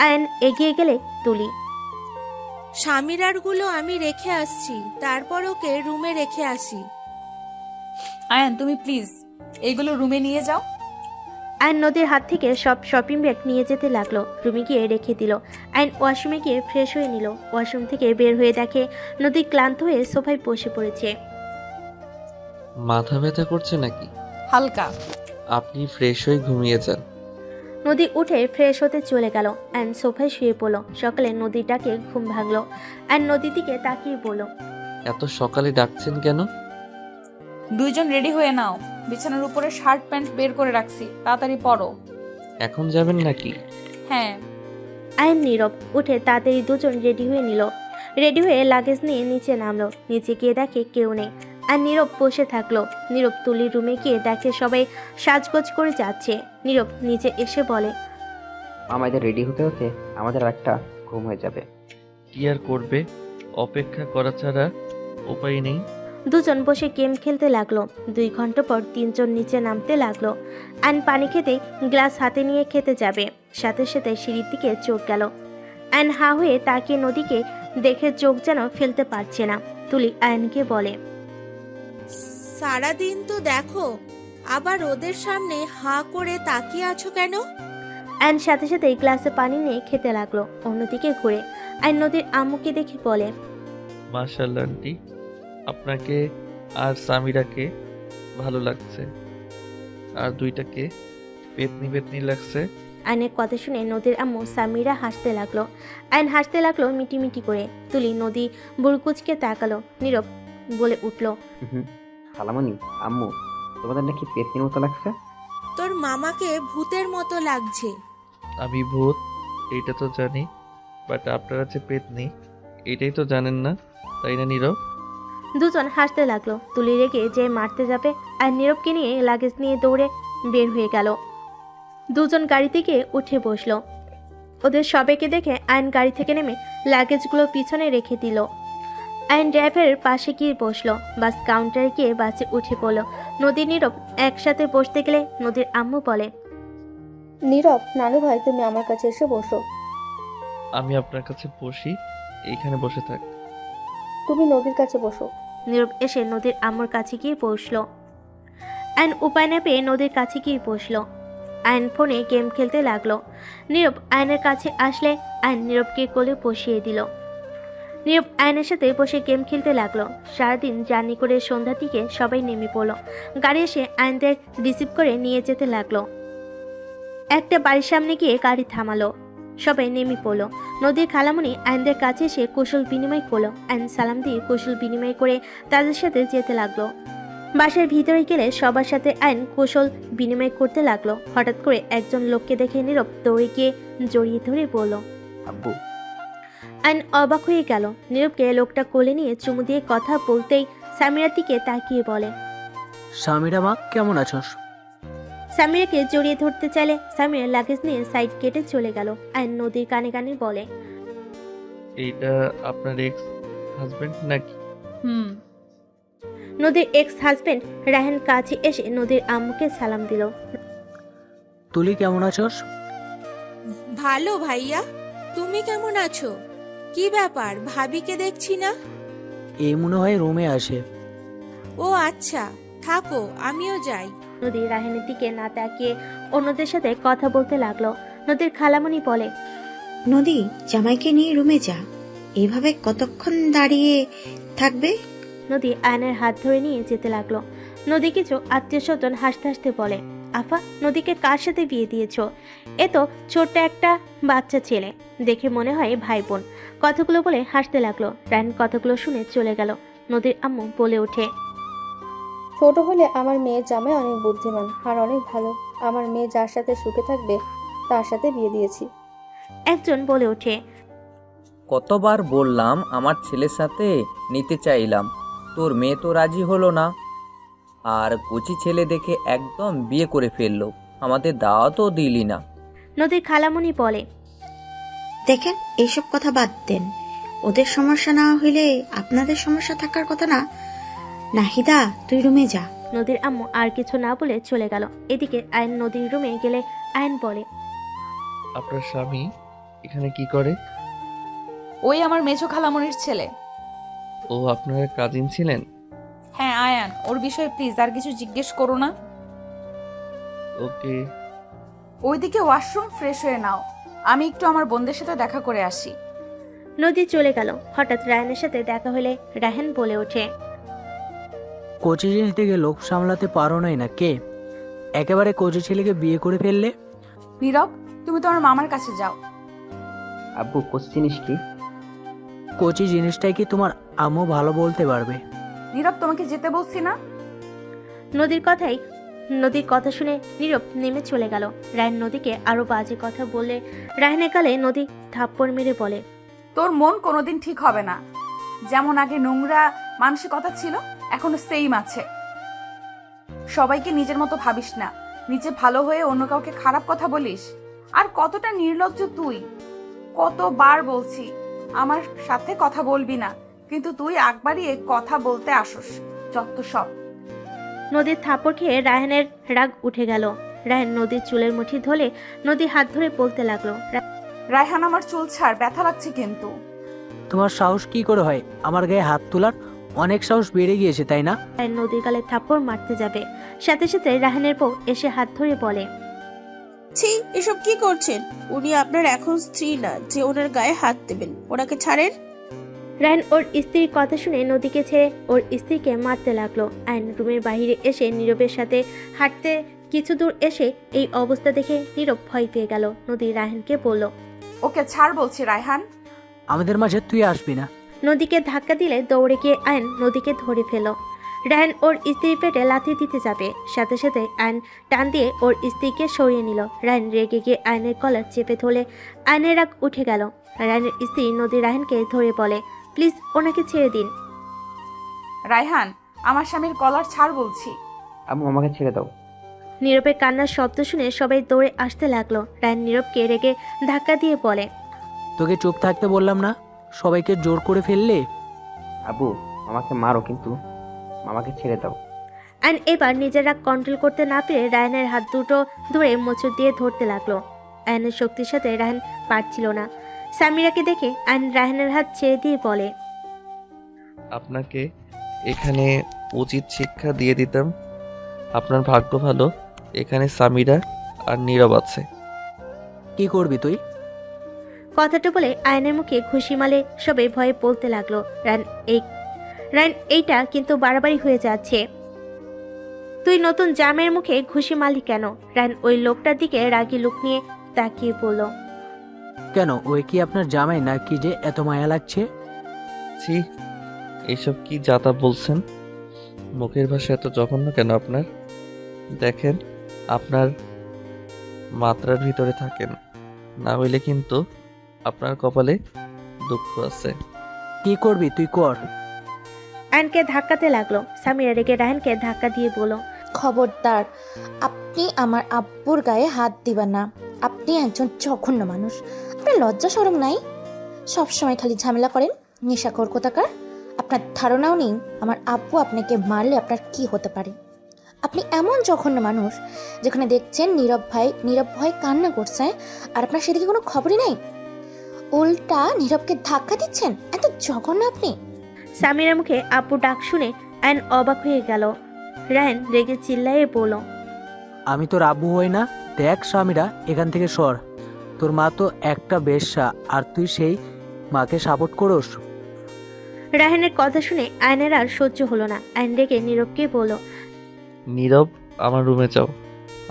আয়ন এগিয়ে গেলে তুলি। স্বামীরারগুলো আমি রেখে আসছি, তারপর ওকে রুমে রেখে আসি। আয়ান, তুমি প্লিজ এগুলো রুমে নিয়ে যাও। আয়ন নদীর হাত থেকে সব শপিং ব্যাগ নিয়ে যেতে লাগলো। রুমে গিয়ে রেখে দিল। আয়ন ওয়াশরুমে গিয়ে ফ্রেশ হয়ে নিল। ওয়াশরুম থেকে বের হয়ে দেখে নদী ক্লান্ত হয়ে সোফায় বসে পড়েছে। মাথা ব্যথা করছে নাকি? হালকা। আপনি ফ্রেশ হয়ে ঘুমিয়ে যান। নদী উঠে ফ্রেশ হতে চলে গেল। আয়ন সোফায় শুয়ে পড়ল। সকালে নদীর ডাকে ঘুম ভাঙলো। আয়ন নদীর দিকে তাকিয়ে বলল, এত সকালে ডাকছেন কেন? দুইজন রেডি হয়ে নাও, বিছানার উপরে শার্ট প্যান্ট বের করে রাখছি, তাড়াতাড়ি পরো। এখন যাবেন নাকি? হ্যাঁ। আয়ন নীরব উঠে তাড়াতাড়ি দুজন রেডি হয়ে নিল। রেডি হয়ে লাগেজ নিয়ে নিচে নামলো। নিচে গিয়ে দেখে কেউ নেই। আর নীরব বসে থাকলো। নীরব তুলির রুমে গিয়ে দেখে সবাই সাজগোজ করে যাচ্ছে। নীরব নিচে এসে বলে, আমাদের রেডি হতে হতে আমাদের একটা ঘুম হয়ে যাবে। কি আর করবে, অপেক্ষা করা ছাড়া উপায় নেই। দুজন বসে গেম খেলতে লাগলো। 2 ঘন্টা পর তিনজন নিচে নামতে লাগলো। আয়ন পানি খেতে গ্লাস হাতে নিয়ে খেতে যাবে, সাথে সাথে সিঁড়ির দিকে চোখ গেল। আয়ন হা হয়ে তাকিয়ে নদীকে দেখে চোখ যেন ফেলতে পারছে না। তুলি আয়নকে বলে, সারাদিন তো দেখো, আবার ওদের সামনে হা করে তাকিয়ে আছো কেন? আয়ন সাথে সাথে গ্লাসে পানি নিয়ে খেতে লাগলো। অন্যদিকে ঘুরে আয়ন নদীর আম্মুকে দেখে বলে, মাশাআল্লাহ আন্টি, আপনাকে আর সামিরাকে ভালো লাগছে, আর দুইটাকে পেতনি পেতনি লাগছে। আয়নের কথা শুনে নদীর আম্মু সামিরা হাসতে লাগলো। আয়ন হাসতে লাগলো মিটিমিটি করে। তুলি নদী বুড়কুচকে তাকালো। নীরব বলে উঠলো, খালামণি, আম্মু, তোমাদের নাকি পেতনির মতো লাগছে? তোর মামাকে ভূতের মতো লাগছে। আমি ভূত এইটা তো জানি, বাট আপনারা যে পেতনি এটাই তো জানেন না, তাই না নীরব? দুজন হাসতে লাগলো। তুলি রেগে যে মারতে যাবে আর নীরবকে নিয়ে লাগেজ নিয়ে দৌড়ে বের হয়ে গেল। দুজন গাড়িতে গিয়ে উঠে বসলো। ওদের সবাইকে দেখে আয়ন গাড়ি থেকে নেমে লাগেজগুলো পিছনে রেখে দিল। আয়ন ড্রাইভারের পাশে গিয়ে বসলো। বাস কাউন্টারে গিয়ে বাসে উঠে পড়লো। নদী নীরব একসাথে বসতে গেলে নদীর আম্মু বলে, নীরব, নানু ভাই তুমি আমার কাছে এসে বসো। আমি আপনার কাছে বসি, এইখানে বসে থাক। তুমি নদীর কাছে বসো। নীরব এসে নদীর আম্মুর কাছে গিয়ে বসলো। আয়ন উপায় না পেয়ে নদীর কাছে গিয়ে বসলো। আয়ন ফোনে গেম খেলতে লাগলো। নীরব আয়নের কাছে আসলে আয়ন নীরবকে কোলে বসিয়ে দিল। নীরব আয়নের সাথে বসে গেম খেলতে লাগলো। সারাদিন জার্নি করে সন্ধ্যার দিকে সবাই নেমে পড়লো। গাড়ি এসে আয়নদের রিসিভ করে নিয়ে যেতে লাগলো। একটা বাড়ির সামনে গিয়ে গাড়ি থামালো। সবাই নেমে পড়লো। নদীর খালামণি আয়নদের কাছে এসে কুশল বিনিময় করলো। আয়ন সালাম দিয়ে কুশল বিনিময় করে তাদের সাথে যেতে লাগলো। বাসার ভিতরে গেলে সবার সাথে আয়ন কুশল বিনিময় করতে লাগলো। হঠাৎ করে একজন লোককে দেখে নীরব দৌড়ে গিয়ে জড়িয়ে ধরে বলল, আব্বু। আয়ন অবাক হয়ে গেল। নীরবকে লোকটা কোলে নিয়ে চুমু দিয়ে কথা বলতেই সামিরার দিকে তাকিয়ে বলে। সামিরা মা কেমন আছোস? সামিরাকে জড়িয়ে ধরতে চাইলে সামিরা লাগেজ নিয়ে সাইড কেটে চলে গেল। আয়ন নদীর কানে কানে বলে। এইটা আপনার এক্স হাজবেন্ড নাকি? হুম। নদীর এক্স হাজবেন্ড রায়হান কাছে এসে নদীর আম্মুকে সালাম দিল। তুলি কেমন আছোস? ভালো ভাইয়া, তুমি কেমন আছো? কি ব্যাপার, ভাবিকে দেখছি না? এই মনে হয় রুমে আসে। ও আচ্ছা, থাকো, আমিও যাই। নদী রায়হানের দিকে না তাকিয়ে অন্যদের সাথে কথা বলতে লাগলো। নদীর খালামণি বলে। নদী, জামাইকে নিয়ে রুমে যা। এভাবে কতক্ষণ দাঁড়িয়ে থাকবে? নদী আয়নের হাত ধরে নিয়ে যেতে লাগলো। নদী কিছু আত্মীয় স্বজন হাসতে হাসতে বলে, আফা, নদীকে কার সাথে বিয়ে দিয়েছো? এ তো ছোট্ট একটা বাচ্চা ছেলে, দেখে মনে হয় ভাই বোন। কথাগুলো বলে হাসতে লাগলো। রায়হান কথাগুলো শুনে চলে গেল। নদীর আম্মু বলে ওঠে, ছোট হলে আমার মেয়ের জামাই অনেক বুদ্ধিমান আর অনেক ভালো। আমার মেয়ে যার সাথে সুখে থাকবে তার সাথে বিয়ে দিয়েছি। একজন বলে ওঠে, কতবার বললাম আমার ছেলের সাথে নিতে চাইলাম, তোর মেয়ে তো রাজি হলো না। আর কচি ছেলে দেখে একদম বিয়ে করে ফেললো, আমাদের দাওয়াতও দিলি না। নদীর খালামণি বলে, দেখেন, এইসব কথা বাদ দেন। ওদের সমস্যা না হইলে আপনাদের সমস্যা থাকার কথা না। নাহিদা, তুই রুমে যা। নদীর আম্মু আর কিছু না বলে চলে গেল। এদিকে আয়ন নদীর রুমে গেলে আয়ন বলে, আপনার স্বামী এখানে কি করে? ওই আমার মেজো খালামণির ছেলে। ও আপনার কাজিন ছিলেন? হ্যাঁ আয়ান, ওর বিষয়ে প্লিজ আর কিছু জিজ্ঞেস করো না। ওকে। ওইদিকে ওয়াশরুম ফ্রেশ হয়ে নাও, আমি একটু আমার বোনদের সাথে দেখা করে আসি। নদী চলে গেল। হঠাৎ রায়হানের সাথে দেখা হলে রায়হান বলে ওঠে, কোচি ছেলে থেকে লোক সামলাতে পারো নাই না কে? একেবারে কোচি ছেলেকে বিয়ে করে ফেললে। নীরব, তুমি তোমার মামার কাছে যাও। আব্বু, কোচ জিনিস কি? কোচি জিনিসটাই কি তোমার আম্মু ভালো বলতে পারবে। নীরব, তোমাকে যেতে বলছি না? নদীর কথা শুনে নীরব নেমে চলে গেল। রায়হান নদীকে আরো বাজে কথা বলে রায়হানের গালে নদী থাপ্পড় মেরে বলে, তোর মন কোনোদিন ঠিক হবে না। যেমন আগে নোংরা মানসিকতা ছিল, এখনো সেইম আছে। সবাইকে নিজের মতো ভাবিস না, নিজে ভালো হয়ে অন্য কাউকে খারাপ কথা বলিস। আর কতটা নির্লজ্জ তুই! কতবার বলছি আমার সাথে কথা বলবি না, কিন্তু তুই একবারই কথা বলতে আসস। যত সব। নদীর থাপ্পড় খেয়ে রায়হানের রাগ উঠে গেল। রায়হান নদীর চুলের মুঠি ধরে নদী হাত ধরে বলতে লাগলো, রায়হান, আমার চুল ছাড়, ব্যথা লাগছে কিন্তু। তোমার সাহস কি করে হয় আমার গায়ে হাত তোলার? অনেক সাহস বেড়ে গিয়েছে, তাই না? রায়হান নদীর গালে থাপ্পড় মারতে যাবে, সাথে সাথে রায়হানের বউ এসে হাত ধরে বলে, ছি, এসব কি করছেন? উনি আপনার এখন স্ত্রী না যে ওনার গায়ে হাত দেবেন। ওনাকে ছাড়েন। রায়হান ওর স্ত্রীর কথা শুনে নদীকে ছেড়ে ওর স্ত্রীকে মারতে লাগলো। আয়ন রুমের বাইরে এসে নীরবের সাথে হাঁটতে কিছু দূর এসে এই অবস্থা দেখে নীরব ভয় পেয়ে গেল। নদী রায়হানকে বলল, ওকে ছাড় বলছি রায়হান। আমাদের মাঝে তুই আসবি না। নদীকে ধাক্কা দিলে দৌড়ে গিয়ে আয়ন নদীকে ধরে ফেল। রায়হান ওর স্ত্রীর পেটে লাথি দিতে যাবে, সাথে সাথে আয়ন টান দিয়ে ওর স্ত্রীকে সরিয়ে নিল। রায়হান রেগে গিয়ে আয়নের কলার চেপে ধরলে আয়নের রাগ উঠে গেল। রায়হানের স্ত্রী নদী রায়হানকে ধরে বলে, প্লিজ ওনাকে ছেড়ে দিন। রায়হান, আমার স্বামীর কলার ছাড় বলছি। আম্মু, আমাকে ছেড়ে দাও। নীরবের কান্নার শব্দ শুনে সবাই দৌড়ে আসতে লাগলো। রায়হান নীরবকে রেগে ধাক্কা দিয়ে বলে, তোকে চুপ থাকতে বললাম না? সবাইকে জোর করে ফেললে। আব্বু, মামাকে মারো, কিন্তু মামাকে ছেড়ে দাও। আয়ন এবার নিজের রাগ কন্ট্রোল করতে না পেরে রায়হানের হাত দুটো ধরে মোচড় দিয়ে ধরতে লাগলো। আয়নের শক্তির সাথে রায়হান পারছিল না। সামিরাকে দেখে আয়ন রায়হানের হাত ছেড়ে দিয়ে বলে, আপনাকে এখানে উচিত শিক্ষা দিয়ে দিতাম। আপনার ভাগ্য ভালো, এখানে সামিরা আর নীরব আছে। কি করবি তুই? কথাটা বলে আয়নের মুখে ঘুষি মালে সবাই ভয়ে বলতে লাগলো, রায়হান এইটা কিন্তু বাড়াবাড়ি হয়ে যাচ্ছে। তুই নতুন জামের মুখে ঘুষি মারলি কেন? রায়হান ওই লোকটার দিকে রাগী লুক নিয়ে তাকিয়ে বলল, কেন, ওই কি আপনার জামাই নাকি যে এত মায়া লাগছে? ছি, এইসব কি যাতা বলছেন? মুখের ভাষা এত জঘন্য কেন আপনার? দেখেন, আপনার মাত্রার ভিতরে থাকেন, না হইলে কিন্তু আপনার কপালে দুঃখ আছে। কি করবি তুই কর। আয়নকে ধাক্কাতে লাগলো। সামিরা রেগে রায়হানকে ধাক্কা দিয়ে বলল, খবরদার, আপনি আমার আব্বুর গায়ে হাত দিবেন না। আপনি একজন জঘন্য মানুষ। আপনার লজ্জা শরম নাই? সবসময় খালি ঝামেলা করেন, নেশাখোর কোথাকার। আপনার ধারণাও নেই আমার আব্বু আপনাকে মারলে আপনার কি হতে পারে। আপনি এমন জঘন্য মানুষ, যেখানে দেখছেন নীরব ভয় কান্না করছে, আর আপনার সেদিকে কোনো খবরই নেই। উল্টা নীরবকে ধাক্কা দিচ্ছেন। এত জঘন্য আপনি। সামিরার মুখে আব্বু ডাক শুনে আয়ন অবাক হয়ে গেল। রায়হান রেগে চিল্লাইয়ে বলল, আমি তোর আব্বু হই না? দেখ স্বামীরা, এখান থেকে সর। তোর মা তো একটা বেশ্যা, আর তুই সেই মাকে সাপোর্ট করস। রায়হানের কথা শুনে আয়নের আর সহ্য হলো না। আয়ন রেগে নীরবকে বলল, নীরব, আমার রুমে যাও।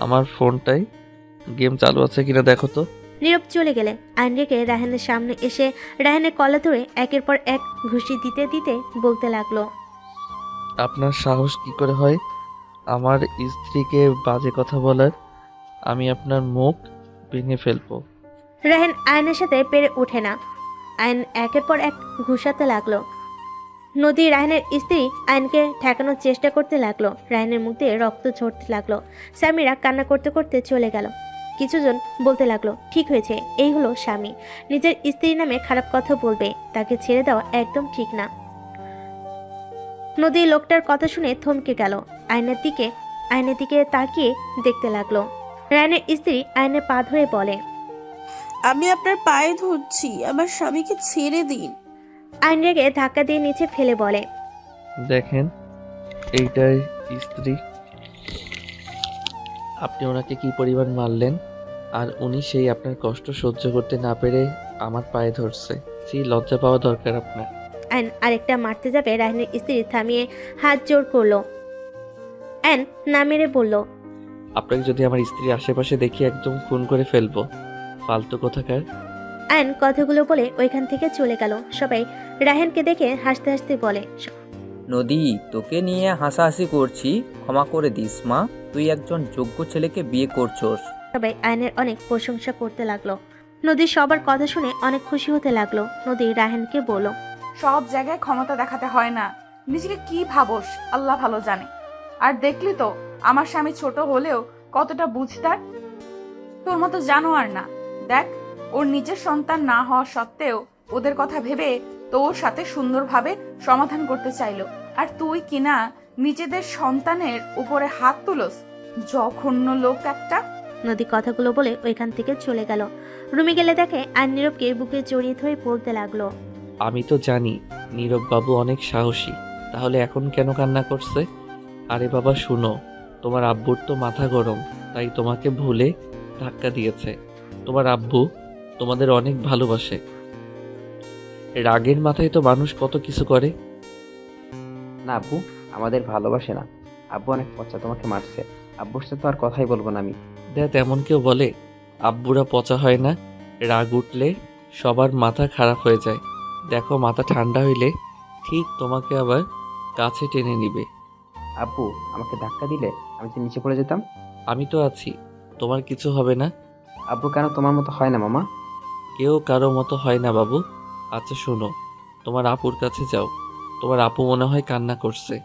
আমার ফোনটায় গেম চালু আছে কিনা দেখো তো। নীরব চলে গেলে আয়ন রেগে রায়হানের সামনে এসে রায়হানের কলা ধরে একের পর এক ঘুষি দিতে দিতে বলতে লাগলো, আপনার সাহস কি করে হয় আমার স্ত্রীকে বাজে কথা বলার? আমি আপনার মুখ ভেঙে ফেলবো। রায়হান আয়নের সাথে পেরে ওঠে না। আয়ন একের পর এক ঘুষাতে লাগলো। নদী রায়হানের স্ত্রী আয়নকে ঠেকানোর চেষ্টা করতে লাগলো। রায়হানের মুখ দিয়ে রক্ত ঝরতে লাগলো। সামিরা কান্না করতে করতে চলে গেল। কিছুজন বলতে লাগলো, ঠিক হয়েছে, এই হলো স্বামী, নিজের স্ত্রীর নামে খারাপ কথা বলবে, তাকে ছেড়ে দেওয়া একদম ঠিক না। নদী লোকটার কথা শুনে থমকে গেল। আয়নের দিকে তাকিয়ে দেখতে লাগলো। রায়হানের স্ত্রী আয়নের পা ধরে বলে, আমি আপনার পায়ে ধরছি, আমার স্বামীকে ছেড়ে দিন। আয়ন রেগে ধাক্কা দিয়ে নিচে ফেলে বলে, দেখেন, এইটাই স্ত্রী। আপনি ওনাকে কি পরিমাণ মারলেন, আর উনি সেই আপনার কষ্ট সহ্য করতে না পেরে আমার পায়ে ধরছে। সেই লজ্জা পাওয়া দরকার আপনার। আয়ন আরেকটা মারতে যাবে, রায়হানের স্ত্রী থামিয়ে হাত জোর করলো। আয়ন না মেরে বলল, আপনাকে যদি আমার স্ত্রী আশেপাশে দেখি একদম খুন করে ফেলবো, ফালতু কোথাকার। আয়ন কথাগুলো বলে ওইখান থেকে চলে গেল। সবাই রায়হানকে দেখে হাসতে হাসতে বলে, নদী, তোকে নিয়ে হাসাহাসি করছি, ক্ষমা করে দিস মা। তুই একজন যোগ্য ছেলেকে বিয়ে করছস। সবাই আয়নের অনেক প্রশংসা করতে লাগলো। নদী সবার কথা শুনে অনেক খুশি হতে লাগলো। নদী রায়হানকে বলল, সব জায়গায় ক্ষমতা দেখাতে হয় না, নিজেকে কি ভাবোস আল্লাহ ভালো জানে। আর দেখলি তো আমার স্বামী ছোট হলেও কতটা বুঝতার। তোর মতো জানোয়ার না। দেখ, ওর নিজের সন্তান না হওয়া সত্ত্বেও ওদের কথা ভেবে তোর সাথে সুন্দরভাবে সমাধান করতে চাইলো, আর তুই কিনা নিজেদের সন্তানের উপরে হাত তুলস। জঘন্য লোক একটা। নদী কথাগুলো বলে ওইখান থেকে চলে গেল। রুমে গেলে দেখে আর নীরবকে বুকে জড়িয়ে ধরে বলতে লাগলো, আমি তো জানি নীরব বাবু অনেক সাহসী, তাহলে এখন কেন কান্না করছে? আরে বাবা শুনো, তোমার আব্বুর তো মাথা গরম, তাই তোমাকে ভুলে ধাক্কা দিয়েছে। তোমার আব্বু তোমাদের অনেক ভালোবাসে। রাগের মাথায় তো মানুষ কত কিছু করে। না আব্বু, আমাদের ভালোবাসে না। আব্বু অনেক পচা, তোমাকে মারছে। আব্বুর সাথে তো আর কথাই বলবো না আমি। দেখ, এমন কেউ বলে আব্বুরা পচা হয় না। রাগ উঠলে সবার মাথা খারাপ হয়ে যায়। দেখো, মাথা ঠান্ডা হইলে ঠিক তোমাকে আবার কাছে টেনে নিবে। আব্বু আমাকে ধাক্কা দিলে আমি যে নিচে পড়ে যেতাম। আমি তো আছি, তোমার কিছু হবে না। আব্বু কেন তোমার মতো হয় না মামা? কেউ কারো মতো হয় না বাবু। আচ্ছা শোনো, তোমার আপুর কাছে যাও। তোমার আপু মনে হয় কান্না করছে।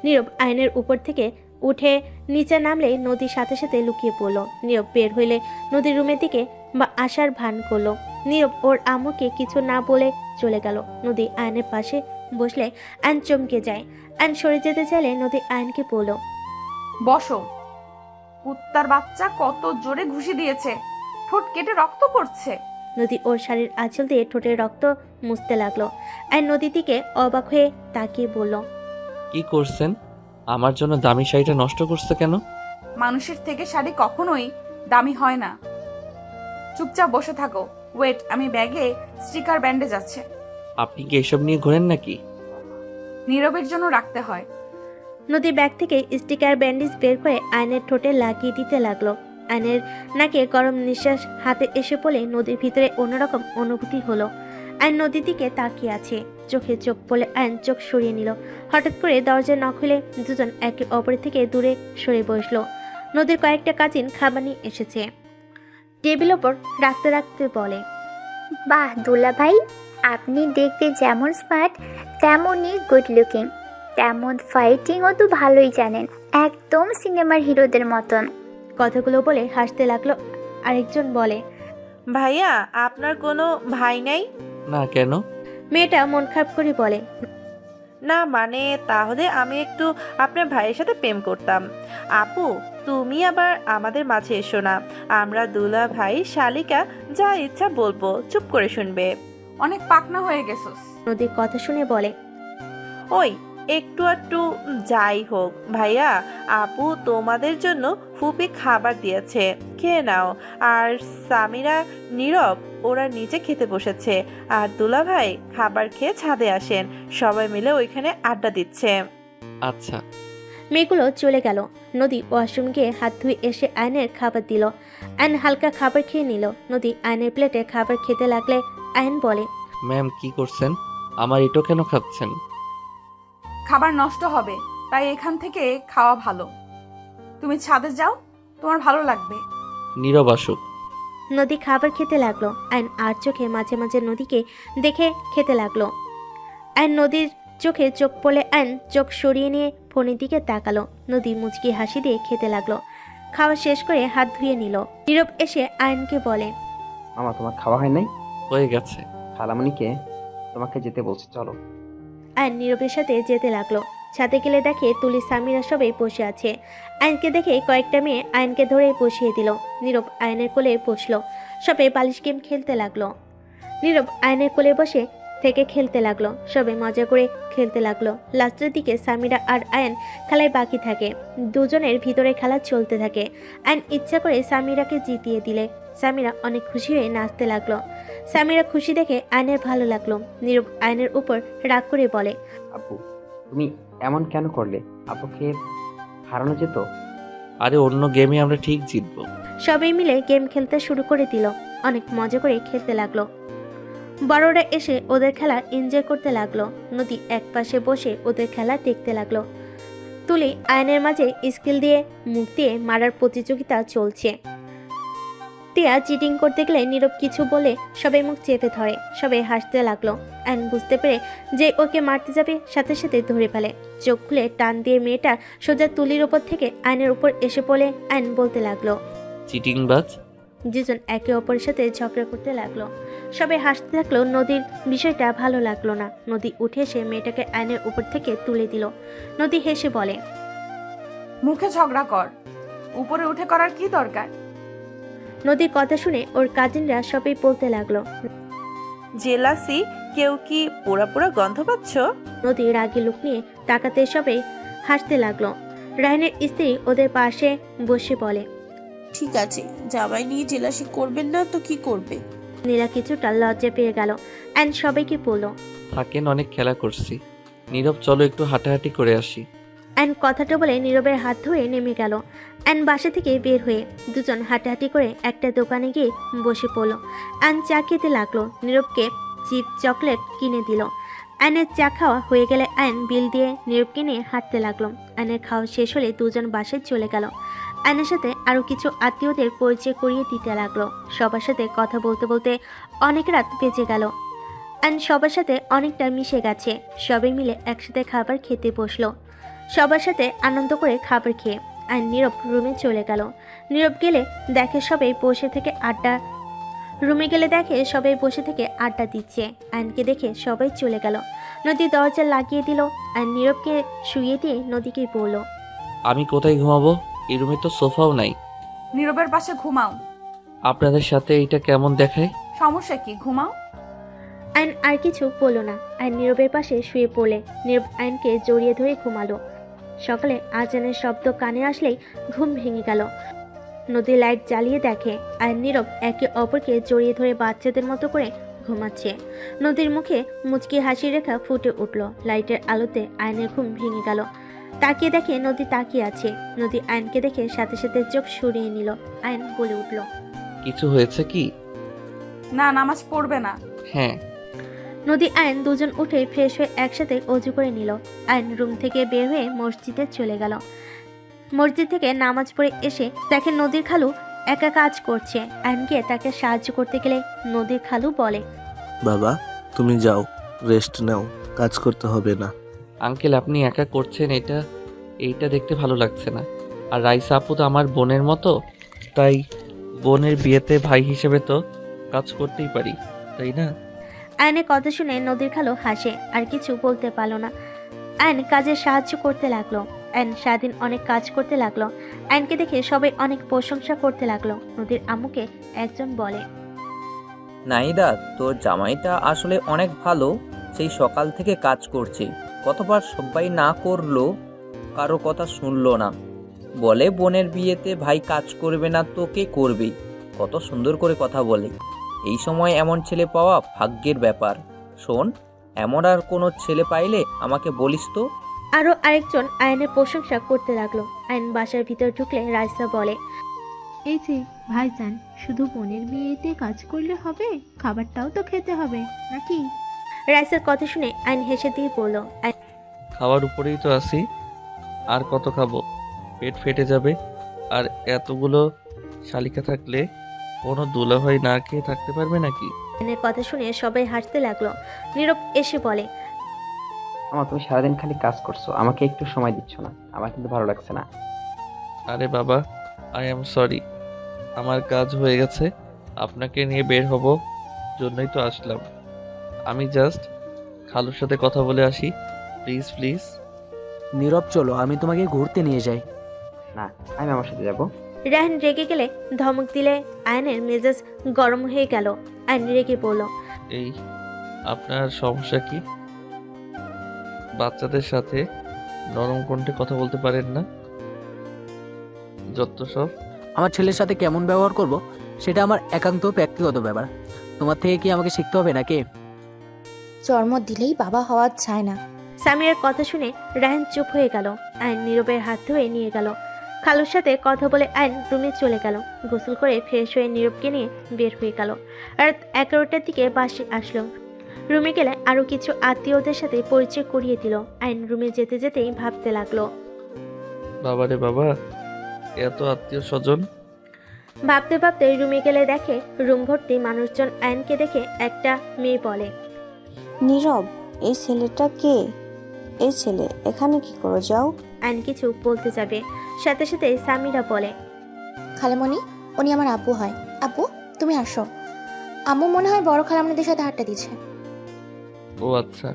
নীরব আয়নের উপর থেকে উঠে নিচে নামলে নদীর সাথে সাথে লুকিয়ে পড়লো। নীরব বের হইলে নদীর রুমের দিকে বা আসার ভান করলো। নীরব ওর আম্মুকে কিছু না বলে চলে গেল। নদী আয়নের পাশে বসলে আয়ন চমকে যায়। আয়ন সরে যেতে চাইলে নদী আয়নকে বলল, বসো। কুত্তার বাচ্চা কত জোরে ঘুষি দিয়েছে, ঠোঁট কেটে রক্ত পড়ছে। নদী ওর শাড়ির আঁচল দিয়ে ঠোঁটের রক্ত মুছতে লাগলো। আয়ন নদীর দিকে অবাক হয়ে তাকিয়ে বলল, কি করছেন? আমার জন্য দামি শাড়িটা নষ্ট করছে কেন? মানুষের থেকে শাড়ি কখনোই দামি হয় না। চুপচাপ বসে থাকো। ওয়েট, আমি ব্যাগে স্টিকার ব্যান্ডেজ আছে। আপনি কি এসব নিয়ে ঘোরেন নাকি? নীরবের জন্য রাখতে হয়। নদী ব্যাগ থেকে স্টিকার ব্যান্ডেজ বের করে আয়নের ঠোঁটে লাগিয়ে দিতে লাগলো। আয়নের নাকে গরম নিঃশ্বাস হাতে এসে পড়ে নদীর ভিতরে অন্যরকম অনুভূতি হলো। আয়ন নদীর দিকে তাকিয়ে আছে, চোখে চোখ পড়ে আয়ন চোখ সরিয়ে নিল। হঠাৎ করে দরজা নক হলে দুজন একে অপরের থেকে দূরে সরে বসলো। নদীর কয়েকটা কাজিন খাবার নিয়ে এসেছে। টেবিল ওপর রাখতে রাখতে বলে, বাহ দুলা ভাই, আপনি দেখতে যেমন স্মার্ট তেমনই গুড লুকিং, তেমন ফাইটিংও তো ভালোই জানেন, একদম সিনেমার হিরোদের মতন। কথাগুলো বলে হাসতে লাগলো। আরেকজন বলে, ভাইয়া আপনার কোনো ভাই নাই? না, কেন? মেয়েটা মন খারাপ করে বলে, না মানে তাহলে আমি একটু আপনার ভাইয়ের সাথে প্রেম করতাম। আপু তুমি আবার আমাদের মাঝে এসো না, আমরা দুলা ভাই শালিকা যা ইচ্ছা বলবো চুপ করে শুনবে। অনেক পাকনা হয়ে গেছোস। নদীর কথা শুনে বলে, ওই একটু একটু যাই হোক ভাইয়া, আপু তোমাদের জন্য ফুপি খাবার দিয়েছে, খেয়ে নাও। আর সামিরা, নীরব ওরা নিচে খেতে বসেছে, আর দুলা ভাই খাবার খেয়ে ছাদে আসেন, সবাই মিলে ওইখানে আড্ডা দিচ্ছে। আচ্ছা। মেয়েগুলো চলে গেল। নদী ওয়াশরুম গিয়ে হাত ধুয়ে এসে আয়নের খাবার দিল। আয়ন হালকা খাবার খেয়ে নিল। নদী আয়নের প্লেটে খাবার খেতে লাগলে আয়ন বলে, ম্যাম কি করছেন? আমার এটো কেন খাচ্ছেন? খাবার নষ্ট হবে, তাই এখান থেকে খাওয়া ভালো। তুমি ছাদে যাও, তোমার ভালো লাগবে। নীরব আসুক। নদী খাবার খেতে লাগলো। আয়ন আর চোখে মাঝে মাঝে নদীকে দেখে খেতে লাগলো। আয়ন নদীর চোখে চোখ পড়লে আয়ন চোখ সরিয়ে নিয়ে ফোনের দিকে তাকালো। নদী মুচকি হাসি দিয়ে খেতে লাগলো। খাওয়া শেষ করে হাত ধুয়ে নিল। নীরব এসে আয়নকে বলে, মামা তোমার খাওয়া হয় নাই? হয়ে গেছে। খালামণিকে তোমাকে যেতে বলছে, চলো। আয়ন নীরবের সাথে যেতে লাগলো। ছাদে গেলে দেখে তুলি, সামিরা সবাই বসে আছে। আয়নকে দেখে কয়েকটা মেয়ে আয়নকে ধরে বসিয়ে দিল। নীরব আয়নের কোলে বসলো। সবাই বালিশ গেম খেলতে লাগলো। নীরব আয়নের কোলে বসে থেকে খেলতে লাগলো। সবাই মজা করে খেলতে লাগলো। লাস্টের দিকে সামিরা আর আয়ন খেলায় বাকি থাকে। দুজনের ভিতরে খেলা চলতে থাকে। আয়ন ইচ্ছা করে সামিরাকে জিতিয়ে দিলে সামিরা অনেক খুশি হয়ে নাচতে লাগলো। সামিরা খুশি দেখে আয়নের ভালো লাগলো। নীরব আয়নের উপর রাগ করে বলে, আপু তুমি এমন কেন করলে? আপুকে হারানো যেত। আরে অন্য গেমে আমরা ঠিক জিতবো। সবাই মিলে গেম খেলতে শুরু করে দিল। অনেক মজা করে খেলতে লাগলো। বড়রা এসে ওদের খেলা এনজয় করতে লাগলো। নদী এক পাশে বসে ওদের খেলা দেখতে লাগলো। তুলি আয়নের মাঝে স্কিল দিয়ে মুখ দিয়ে মারার প্রতিযোগিতা চলছে। টিয়া চিটিং করতে গেলে নীরব কিছু বলে সবাই মুখ চেপে ধরে। সবাই হাসতে লাগলো। আয়ন বুঝতে পেরে যে ওকে মারতে যাবে সাথে সাথে ধরে ফেলে। চোখ খুলে টান দিয়ে মেয়েটা সোজা তুলির ওপর থেকে আয়নের উপর এসে পড়ে আয়ন বলতে লাগলো, চিটিংবাজ। দুজন একে অপরের সাথে ঝগড়া করতে লাগলো। সবাই হাসতে থাকলো। নদীর বিষয়টা ভালো লাগলো না। নদী উঠে এসে মেয়েটাকে আয়নের উপর থেকে তুলে দিল। নদী হেসে বলে, মুখে ঝগড়া কর, উপরে উঠে করার কি দরকার? নদীর কথা শুনে ওর কাজিনরা সবাই বলতে লাগলো, জেলাসি, কেউ কি পোড়া পোড়া গন্ধ পাচ্ছ? নদী রাগী লুক নিয়ে তাকাতে সবাই হাসতে লাগলো। রায়নের স্ত্রী ওদের পাশে বসে বলে, ঠিক আছে, জামাই নিয়ে জেলাসি করবেন না তো কি করবে? নীলা কিছুটা লজ্জা পেয়ে গেল। অ্যান্ড সবাইকে বলল, থাকেন, অনেক খেলা করছি। নীরব চলো একটু হাঁটাহাঁটি করে আসি। অ্যান্ড কথাটা বলে নীরবের হাত ধরে নেমে গেল। অ্যান্ড বাসা থেকে বের হয়ে দুজন হাঁটাহাঁটি করে একটা দোকানে গিয়ে বসে পড়লো। অ্যান্ড চা খেতে লাগলো। নীরবকে চিপ চকলেট কিনে দিল। অ্যানের চা খাওয়া হয়ে গেলে অ্যান বিল দিয়ে নীরবকে নিয়ে হাঁটতে লাগলো। অ্যানের খাওয়া শেষ হলে দুজন বাসায় চলে গেল। অ্যানের সাথে আরও কিছু আত্মীয়দের পরিচয় করিয়ে দিতে লাগলো। সবার সাথে কথা বলতে বলতে অনেক রাত বেজে গেল। অ্যান সবার সাথে অনেকটা মিশে গেছে। সবাই মিলে একসাথে খাবার খেতে বসলো। সবার সাথে আনন্দ করে খাবার খেয়ে আর নীরব রুমে চলে গেল। নীরব গেলে দেখে সবাই বসে থেকে আড্ডা দিচ্ছে। আয়নকে দেখে সবাই চলে গেল। নদী দরজা লাগিয়ে দিল আর নীরবকে শুইয়ে দিয়ে নদীকে বলল, আমি কোথায় ঘুমাবো? এই রুমে তো সোফাও নাই। নীরবের পাশে ঘুমাও। আপনাদের সাথে এইটা কেমন দেখায়? সমস্যা কি, ঘুমাও। আয়ন আর কিছু বলল না। আয়ন নীরবের পাশে শুয়ে পড়লে নীরব আয়নকে জড়িয়ে ধরে ঘুমালো। সকালে আজানের শব্দ কানে আসলেই ঘুম ভেঙে গেল। নদী লাইট জ্বালিয়ে দেখে আর নীরব একে অপরকে জড়িয়ে ধরে বাচ্চাদের মতো করে ঘুমাচ্ছে। নদীর মুখে মুচকি হাসি রেখা ফুটে উঠল। লাইটের আলোতে আয়নের ঘুম ভেঙে গেল। তাকিয়ে দেখে নদী তাকিয়ে আছে। নদী আয়নকে দেখে সাথে সাথে চোখ সরিয়ে নিল। আয়ন বলে উঠল, কিছু হয়েছে কি? না, নামাজ পড়বে না। হ্যাঁ। নদী আয়ন দুজন উঠে ফ্রেশ হয়ে একসাথে অজু করে নিল। আয়ন রুম থেকে বের হয়ে মসজিদে চলে গেল। মসজিদ থেকে নামাজ পড়ে এসে দেখে নদীর খালু একা কাজ করছে। আয়ন গিয়ে তাকে সাহায্য করতে গেলে নদীর খালু বলে, বাবা তুমি যাও, রেস্ট নাও, কাজ করতে হবে না। আঙ্কেল আপনি একা করছেন এইটা দেখতে ভালো লাগছে না। আর রাইসা আপু তো আমার বোনের মতো, তাই বোনের বিয়েতে ভাই হিসেবে তো কাজ করতেই পারি, তাই না? আয়নের কথা শুনে নদীর খালো হাসে, আর কিছু বলতে পারলো না। আয়ন কাজে সাহায্য করতে লাগলো। আয়ন সারাদিন অনেক কাজ করতে লাগলো। আয়নকে দেখে সবাই অনেক প্রশংসা করতে লাগলো। নদীর আম্মুকে একজন বলে, নাহিদা, তোর জামাইটা আসলে অনেক ভালো। সেই সকাল থেকে কাজ করছে, কতবার সবাই না করলো, কারো কথা শুনলো না। বলে বোনের বিয়েতে ভাই কাজ করবে না তো কে করবে। কত সুন্দর করে কথা বলে। এই সময় এমন ছেলে পাওয়া ভাগ্যের ব্যাপার। শোন, এমন আর কোনো ছেলে পাইলে আমাকে বলিস তো। আরো আরেকজন আয়নের প্রশংসা করতে লাগলো। আয়ন বাসার ভিতর ঢুকলে রাইসা বলে, এই যে ভাইজান, শুধু বোনের বিয়েতে কাজ করলে হবে? খাবারটাও তো খেতে হবে নাকি? রাইসার কথা শুনে আয়ন হেসে দিয়ে বলল, খাওয়ার উপরেই তো আছি, আর কত খাবো? পেট ফেটে যাবে। আর এতগুলো শালিকা থাকলে কোনো দুলাভাই না খেয়ে থাকতে পারবে নাকি? আয়নের কথা শুনে সবাই হাসতে লাগলো। নীরব এসে বলে, আমার তুমি সারাদিন খালি কাজ করছো, আমাকে একটু সময় দিচ্ছ না, আমার কিন্তু ভালো লাগছে না। আরে বাবা, আই এম সরি, আমার কাজ হয়ে গেছে। আপনাকে নিয়ে বের হব জন্যই তো আসলাম। আমি জাস্ট খালুর সাথে কথা বলে আসি, প্লিজ প্লিজ। নীরব, চলো আমি তোমাকে ঘুরতে নিয়ে যাই। না, আমি আমার সাথে যাবো। রায়হান রেগে গেলে ধমক দিলে আয়নের মেজাজ গরম হয়ে গেল। আয়ন রেগে বলল, এই আপনার সমস্যা কি? বাচ্চাদের সাথে নরম কণ্ঠে কথা বলতে পারেন না? যত সব। আমার ছেলের সাথে কেমন ব্যবহার করব সেটা আমার একান্ত ব্যক্তিগত ব্যাপার। তোমার থেকে কি আমাকে শিখতে হবে নাকি? জন্ম দিলেই বাবা হওয়া চায় না। সামিরার কথা শুনে রায়হান চুপ হয়ে গেল। আয়ন নীরবের হাত ধরে নিয়ে গেল। খালুর সাথে কথা বলে আয়ন রুমে চলে গেল। গোসল করে ফ্রেশ হয়ে নীরবকে নিয়ে বের হয়ে গেল। রাত 11টার দিকে বাসে আসলো। রুমে গেলে আরো কিছু আত্মীয়দের সাথে পরিচয় করিয়ে দিল। আয়ন রুমে যেতে যেতেই ভাবতে লাগলো, বাবারে বাবা, এত আত্মীয় স্বজন। ভাবতে ভাবতে রুমে গেলে দেখে রুম ভর্তি মানুষজন। আয়নকে দেখে একটা মেয়ে বলে, নীরব, এই ছেলেটা কে? এই ছেলে এখানে কি করে? যাও। আয়ন কিছু বলতে যাবে, সাথে সাথে সামিরা বলে, খালামণি, উনি আমার আব্বু হয়। আব্বু, তুমি আসো। আম্মু মনে হয় বড় খালামণিদের সাথে হাঁটতে দিচ্ছে। ও আচ্ছা।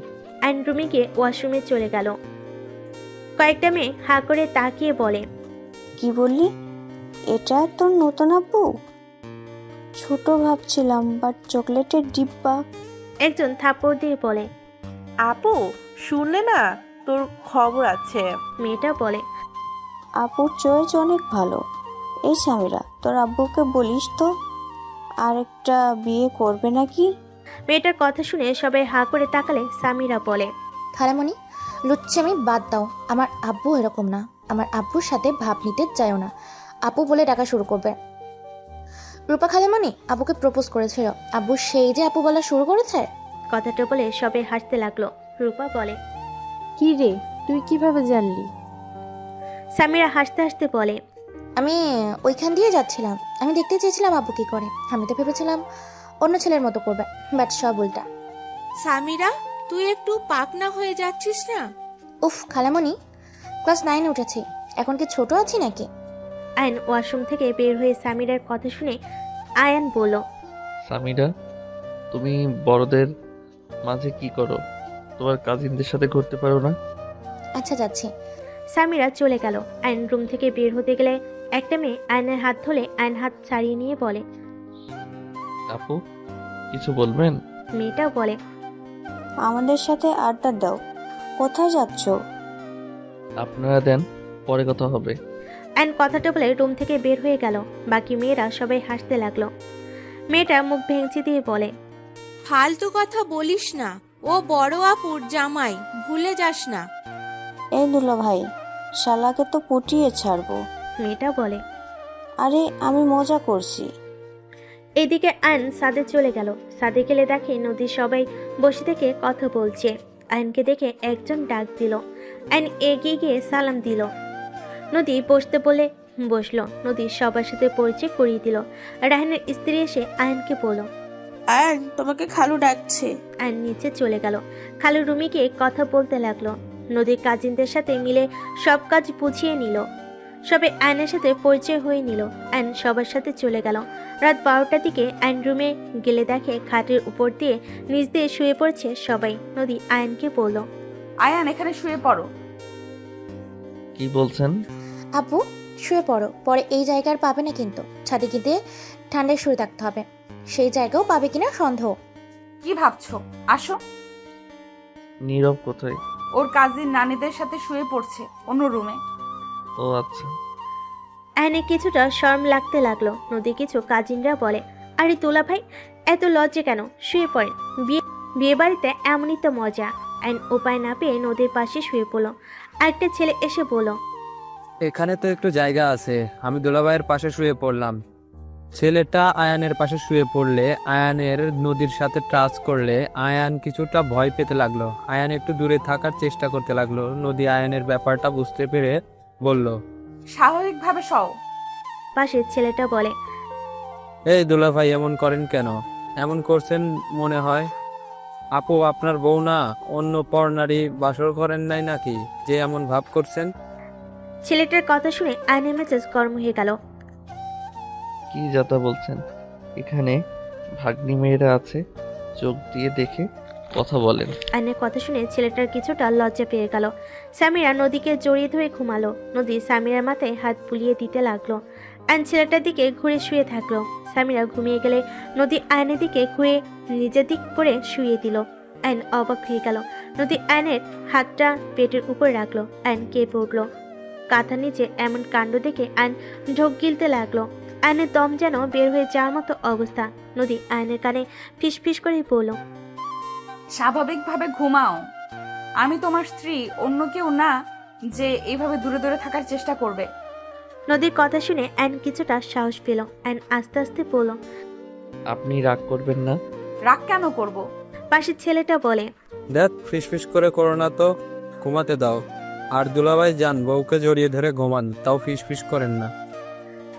আয়ন রুমে গিয়ে ওয়াশরুমে চলে গেল। কয়েকটা মেয়ে হা করে তাকিয়ে বলে, কি বললি? এটা তোর নতুন আব্বু? ছোট ভাবছিলাম, বাট চকলেটের ডিব্বা। একজন থাপ্পড় দিয়ে বলে, আপু শুনলে না, তোর খবর আছে। মেয়েটা বলে, আপুর চয়েস অনেক ভালো। এই সামিরা, তোর আব্বুকে বলিস তো আরেকটা বিয়ে করবে নাকি? মেয়েটার কথা শুনে সবাই হা করে তাকালে সামিরা বলে, খালামণি, লুচ্চামি বাদ দাও। আমার আব্বু এরকম না। আমার আব্বুর সাথে ভাব নিতে চাইও না। আপু বলে ডাকা শুরু করবে। রূপা খালামণি আব্বুকে প্রপোজ করেছিল। আব্বু সেই যে আপু বলা শুরু করেছে। কথাটা বলে সবাই হাসতে লাগলো। রূপা বলে, কি রে, তুই কিভাবে জানলি? সামিরা হাসতে হাসতে বলে, আমি ওইখান দিয়ে যাচ্ছিলাম। আমি দেখতে চেয়েছিলাম আব্বু কি করে। আমি তো ভেবেছিলাম অন্য ছেলের মতো করবে, বাট সব উল্টা। সামিরা, তুই একটু পাকনা হয়ে যাচ্ছিস না? উফ খালামণি, ক্লাস 9 উঠেছি, এখন কি ছোট আছি নাকি? আয়ন ওয়াশরুম থেকে বের হয়ে সামিরার কথা শুনে আয়ান বলল, সামিরা, তুমি বড়দের মাঝে কি করো? তোমার কাজিনদের সাথে ঘুরতে পারো না? আচ্ছা যাচ্ছি। সামিরা চলে গেল। আয়ন রুম থেকে বের হতে গেলে একটা মেয়ে আয়নের হাত ধরে আয়ন হাত ছাড়িয়ে নিয়ে বলে, আপু কিছু বলবেন? মেয়েটাও বলে, আমাদের সাথে আড্ডা দাও। কোথায় যাচ্ছ? আপনারা দেন, পরে কথা হবে। আয়ন কথাটা বলে রুম থেকে বের হয়ে গেল। বাকি মেয়েরা সবাই হাসতে লাগলো। মেয়েটা মুখ ভেঙচি দিয়ে বলে, ফালতু কথা বলিস না, ও বড় আপুর জামাই, ভুলে যাস না। এই দুলা ভাই, শালাকে তো পটিয়ে ছাড়বো। মেয়েটা বলে, আরে আমি মজা করছি। এইদিকে আয়ন সাদে চলে গেল। সাদে গেলে দেখে নদী সবাই বসে থেকে কথা বলছে। আয়নকে দেখে একজন ডাক দিল। আয়ন এগিয়ে গিয়ে সালাম দিল। নদী বসতে বলে বসলো। নদী সবার সাথে পরিচয় করিয়ে দিল। রায়হানের স্ত্রী এসে আয়নকে বলল, আয়ান তোমাকে খালু ডাকছে। আয়ন নিচে চলে গেল। খালু রুমে গিয়ে কথা বলতে লাগলো। নদীর কাজিনদের সাথে মিলে সব কাজ বুঝিয়ে নিল। সবে আয়নের সাথে পরিচয় হয়ে নিল। আয়ন সবার সাথে চলে গেল। রাত 12টার দিকে আয়ন রুমে গেলে দেখে খাটের উপর দিয়ে নিচ দিয়ে শুয়ে পড়ছে সবাই। নদী আয়নকে বলল, আয়ান এখানে শুয়ে পড়ো। কি বলছেন? আপু শুয়ে পড়ো, পরে এই জায়গার পাবে না কিন্তু। ছাদে গিয়ে ঠান্ডায় শুয়ে থাকতে হবে, সেই জায়গাও পাবে কিনা সন্দেহ। কি ভাবছো? আসো। নীরব কোথায়? ওর কাজিন নানিদের সাথে শুয়ে পড়ছে অন্য রুমে। ও আচ্ছা। আয়নের কিছুটা শরম লাগতে লাগলো। নদী কিছু কাজিনরা বলে, আরে তোলা ভাই এত লজ্জা কেন, শুয়ে পড়েন, বিয়ে বাড়িতে এমনই তো মজা। আইন উপায় না পেয়ে নদীর পাশে শুয়ে পড়লো। আরেকটা ছেলে এসে বলল, এখানে তো একটু জায়গা আছে, আমি দুলাভাইয়ের পাশে শুয়ে পড়লাম। ছেলেটা আয়ানের পাশে শুয়ে পড়লে আয়ানের নদীর সাথে টাচ করলে আয়ান কিছুটা ভয় পেতে লাগলো। আয়ান একটু দূরে থাকার চেষ্টা করতে লাগলো। নদী আয়ানের ব্যাপারটা বুঝতে পেরে বলল, স্বাভাবিকভাবে সও। পাশের ছেলেটা বলে, এই দুলাভাই এমন করেন কেন? এমন করছেন মনে হয়। আপু আপনার বউ না, অন্য পর নারী বাসর করেন নাই নাকি যে এমন ভাব করছেন? ছেলেটার কথা শুনে আয়নের মেজাজ গরম হয়ে গেল। কি যাতা বলছেন? এখানে ভাগ্নি মেয়েরা আছে, চোখ দিয়ে দেখে কথা বলেন। আয়নের কথা শুনে ছেলেটার কিছুটা লজ্জা পেয়ে গেল। সামিরা নদীকে জড়িয়ে ধরে ঘুমালো। নদী সামিরার মাথায় হাত বুলিয়ে দিতে লাগলো। আয়ন ছেলেটার দিকে ঘুরে শুয়ে থাকলো। সামিরা ঘুমিয়ে গেলে নদী আয়নের দিকে ঘুরে নিজের দিক করে শুয়ে দিল। আয়ন অবাক হয়ে গেল। নদী আয়নের হাতটা পেটের উপর রাখলো। আয়ন কেঁপে উঠল। কাঁথার নিচে এমন কাণ্ড দেখে আয়ন ঢোক গিলতে লাগলো। আয়নের দম যেন বের হয়ে যাওয়ার মতো অবস্থা। নদী আয়নের কানে ফিসফিস করে বলল, স্বাভাবিকভাবে ঘুমাও। আমি তোমার স্ত্রী, অন্য কেউ না যে এইভাবে দূরে দূরে থাকার চেষ্টা করবে। নদীর কথা শুনে আয়ন কিছুটা সাহস পেল। আয়ন আস্তে আস্তে বলল, আপনি রাগ করবেন না? রাগ কেন করব? পাশের ছেলেটা বলে, দেখ ফিসফিস করে করো না তো, ঘুমাতে দাও। আর দুলাভাই যান, বউকে জড়িয়ে ধরে ঘুমান, তাও ফিসফিস করেন না।